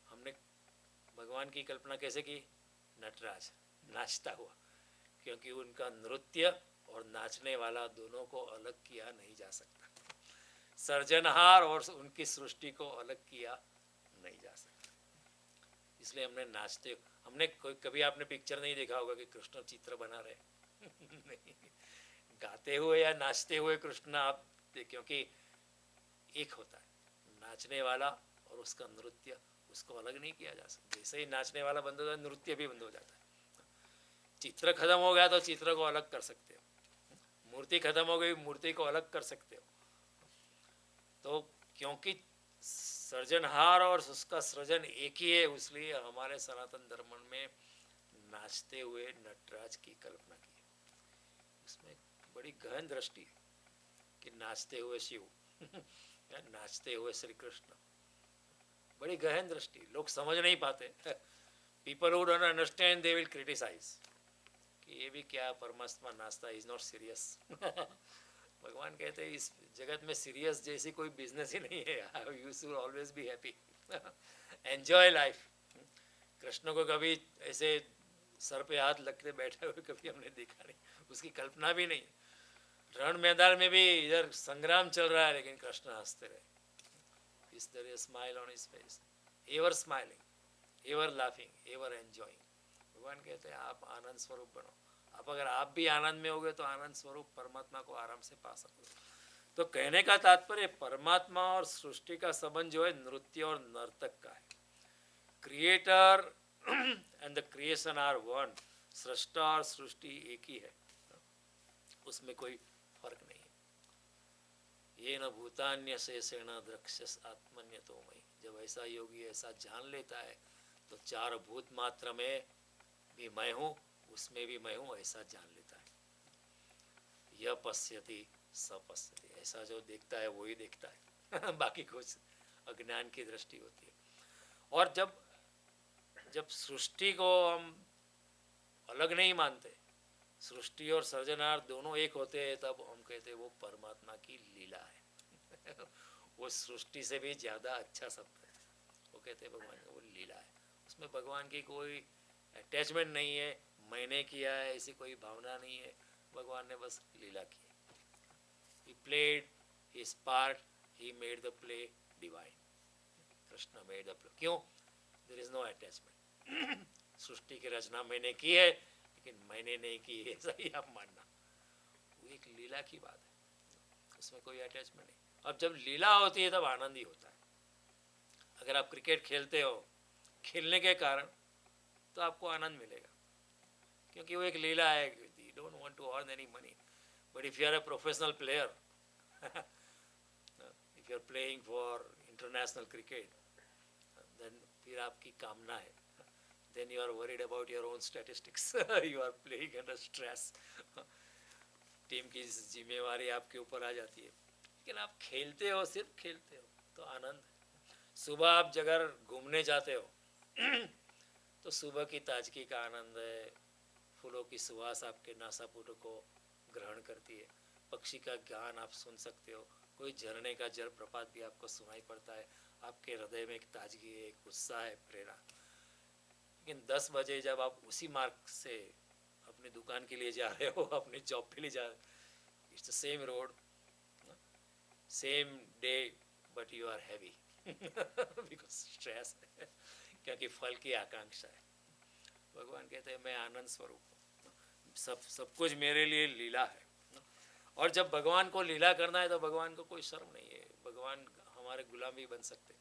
हमने भगवान की कल्पना कैसे की? नटराज नाचता हुआ, क्योंकि उनका नृत्य और नाचने वाला दोनों को अलग किया नहीं जा सकता। सर्जनहार और उनकी सृष्टि को अलग किया नहीं जा सकता। इसलिए हमने नाचते, हमने कभी आपने पिक्चर नहीं देखा होगा कि कृष्ण चित्र बना रहे नहीं, गाते हुए या नाचते हुए कृष्ण आप, क्योंकि एक होता है नाचने वाला और उसका नृत्य, उसको अलग नहीं किया जा सकता। जैसे ही नाचने वाला बंद हो जाता है, नृत्य भी बंद हो जाता है। चित्र खत्म हो गया तो चित्र को अलग कर सकते हो, मूर्ति खत्म हो गई, मूर्ति को अलग कर सकते हो। तो क्योंकि सृजनहार और उसका सृजन एक ही है, इसलिए हमारे सनातन धर्म में नाचते हुए नटराज की कल्पना की। इसमें बड़ी गहन दृष्टि है कि नाचते हुए शिव नाचते हुए श्री कृष्ण, बड़ी गहन दृष्टि, लोग समझ नहीं पाते। People who don't understand they will criticise कि ये भी क्या परमात्मा नाचता, इज नॉट सीरियस। भगवान कहते हैं इस जगत में सीरियस जैसी कोई बिजनेस ही नहीं है। You should always be happy, enjoy life. Krishna को कभी ऐसे सर पे हाथ लगते बैठे हुए कभी हमने देखा नहीं, उसकी कल्पना भी नहीं। रण मैदान में भी इधर संग्राम चल रहा है लेकिन कृष्ण हंसते रहे। Is there a smile on his face? Ever smiling, ever laughing, ever enjoying. भगवान कहते हैं आप आनंद स्वरूप बनो। आप अगर आप भी आनंद में होगे तो आनंद स्वरूप परमात्मा को आराम से पा सकोगे। तो कहने का तात्पर्य परमात्मा और सृष्टि का संबंध जो है नृत्य और नर्तक का है। Creator and the creation are one. सृष्टा और सृष्टि एक ही है, उसमें कोई फर्क नहीं है। ये न भूतान्य शेषेण द्रक्ष्यस आत्मन्यतोमयि। जब ऐसा योगी ऐसा जान लेता है तो चार भूत मात्र में भी मैं हूँ, उसमें भी मैं हूँ, ऐसा जान लेता है। यह पश्यति स पश्यति, ऐसा जो देखता है वही देखता है बाकी कुछ अज्ञान की दृष्टि होती है। और जब सृष्टि को हम अलग नहीं मानते, सृष्टि और सृजनहार दोनों एक होते हैं, तब हम कहते हैं वो परमात्मा की लीला है वो सृष्टि से भी ज़्यादा अच्छा शब्द है। वो कहते हैं भगवान का वो लीला है, उसमें भगवान की कोई अटैचमेंट नहीं है, मैंने किया है ऐसी कोई भावना नहीं है। भगवान ने बस लीला की, he played his part, he made the play divine. Krishna made the play. क्यों? There is no attachment. सृष्टि की रचना मैंने की है लेकिन मैंने नहीं की है, ऐसा ही आप मानना। वो एक लीला की बात है, उसमें कोई अटैचमेंट नहीं। अब जब लीला होती है तब आनंद ही होता है। अगर आप क्रिकेट खेलते हो खेलने के कारण तो आपको आनंद मिलेगा, क्योंकि वो एक लीला है। You don't want to earn any money, but if you are a professional player, if you are playing for international cricket, then फिर आपकी कामना है, then you are worried about your own statistics. You are playing under stress. Team की जिम्मेवारी आपके ऊपर आ जाती है, लेकिन आप खेलते हो, सिर्फ खेलते हो तो आनंद है। सुबह आप अगर घूमने जाते हो तो सुबह की ताजगी का आनंद है, फूलों की सुवास आपके नासापुटों को ग्रहण करती है, पक्षी का गान आप सुन सकते हो, कोई झरने का जल प्रपात भी आपको सुनाई पड़ता है, आपके हृदय में एक ताजगी है, एक उत्साह है, प्रेरणा। लेकिन 10 बजे जब आप उसी मार्ग से अपनी दुकान के लिए जा रहे हो, अपनी जॉब के लिए जा रहे हो, it's the same road, same day, but you are heavy because stress है, क्योंकि फल की आकांक्षा है। भगवान कहते हैं मैं आनंद स्वरूप हूँ, सब कुछ मेरे लिए लीला है। और जब भगवान को लीला करना है तो भगवान को कोई शर्म नहीं है, भगवान हमारे गुलाम भी बन सकते।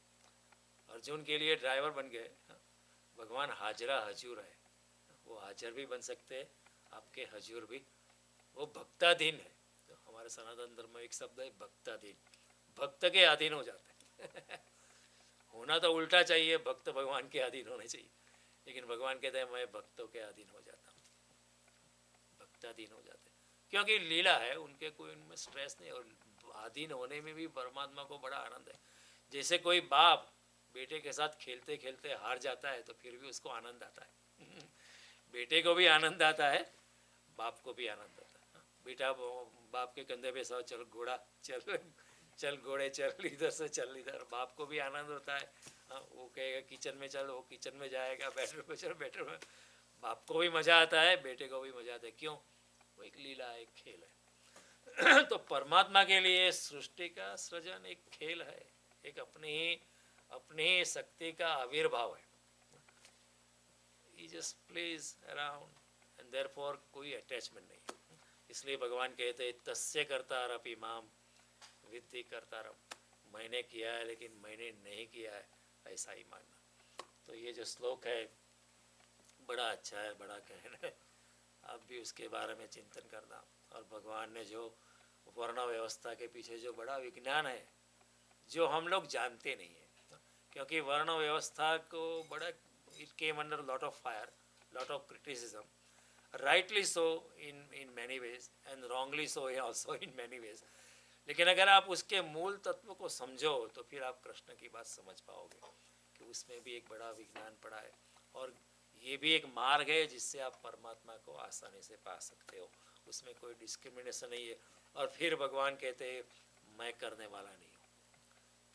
अर्जुन के लिए ड्राइवर बन गए, भगवान हाजरा हजूर है, वो हाजर भी बन सकते हैं, आपके हजूर भी। वो भक्ताधीन है, तो हमारे सनातन धर्म में एक शब्द है भक्ताधीन, भक्त के अधीन हो जाते हैं। होना तो उल्टा चाहिए, भक्त भगवान के अधीन होने चाहिए, लेकिन भगवान कहते हैं मैं भक्तों के अधीन हो जाता हूँ, भक्ताधीन हो जाते हैं, क्योंकि लीला है, उनके कोई उनमें स्ट्रेस नहीं, और अधीन होने में भी परमात्मा को बड़ा आनंद है। जैसे कोई बाप बेटे के साथ खेलते खेलते हार जाता है तो फिर भी उसको आनंद आता है। बेटे को भी आनंद आता है, बाप को भी आनंद आता है। बेटा बाप के कंधे पे सो, चल घोड़ा चल, चल घोड़े चल, इधर से चल इधर, बाप को भी आनंद होता है। वो कहेगा किचन में चल, वो किचन में जाएगा, बेडरूम में चल, बेडरूम में, बाप को भी मजा आता है, बेटे को भी मजा आता है। क्यों? वो एक लीला है, एक खेल है। तो परमात्मा के लिए सृष्टि का सृजन एक खेल है, एक अपनी शक्ति का आविर्भाव है। He just plays around and therefore कोई अटैचमेंट नहीं। इसलिए भगवान कहते हैं तस्य कर्तारपि माम विद्धि कर्तारम, मैंने किया है लेकिन मैंने नहीं किया है, ऐसा ही मानना। तो ये जो श्लोक है बड़ा अच्छा है, बड़ा कहना है, आप भी उसके बारे में चिंतन करना। और भगवान ने जो वर्ण व्यवस्था के पीछे जो बड़ा विज्ञान है, जो हम लोग जानते नहीं है, क्योंकि वर्ण व्यवस्था को बड़ा, it came under lot of fire, lot of criticism, rightly so in many ways and wrongly so also in many ways। लेकिन अगर आप उसके मूल तत्व को समझो तो फिर आप कृष्ण की बात समझ पाओगे कि उसमें भी एक बड़ा विज्ञान पड़ा है, और ये भी एक मार्ग है जिससे आप परमात्मा को आसानी से पा सकते हो, उसमें कोई डिस्क्रिमिनेशन नहीं है। और फिर भगवान कहते हैं मैं करने वाला नहीं हूँ,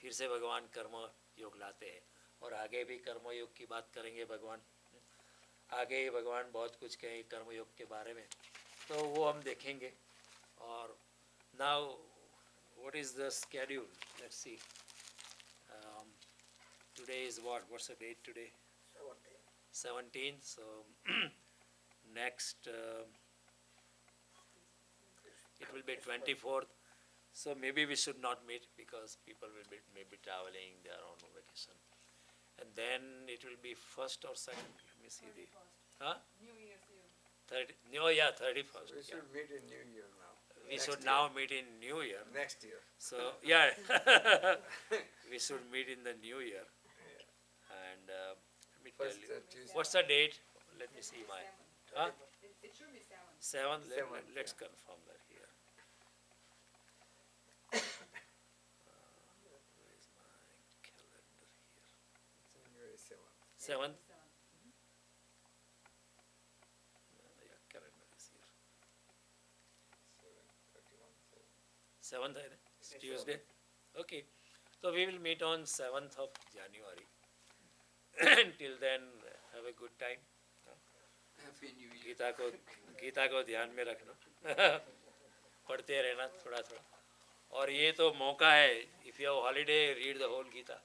फिर से भगवान कर्म योग लाते हैं, और आगे भी कर्म योग की बात करेंगे भगवान, आगे भगवान बहुत कुछ कहेंगे कर्म योग के बारे में, तो वो हम देखेंगे। और now what is the schedule, let's see, today is what's the date today, 17th, so next it will be 24th, so maybe we should not meet because people will be maybe traveling, they are on vacation, and then it will be 1st or 2nd, let me see the New Year's Eve. 30, no, yeah, 31st, We should meet in New Year now. we Next should year. now meet in New Year, Next year. so yeah, we should meet in the New Year, and let me tell First you, Tuesday. what's the date, let me see my, huh? It should be 7. 7th, Seventh, let's yeah. confirm that here. Where is my calendar here? January 7th. 7th? 7. Yeah, calendar is here. 7, 7th, है ना? It's Tuesday. Okay. So we will meet on 7th of January. Till then, have a good time. Happy New Year. Gita को ध्यान में रखना, पढ़ते रहना थोड़ा थोड़ा, और ये तो मौका है, if you have holiday read the whole Gita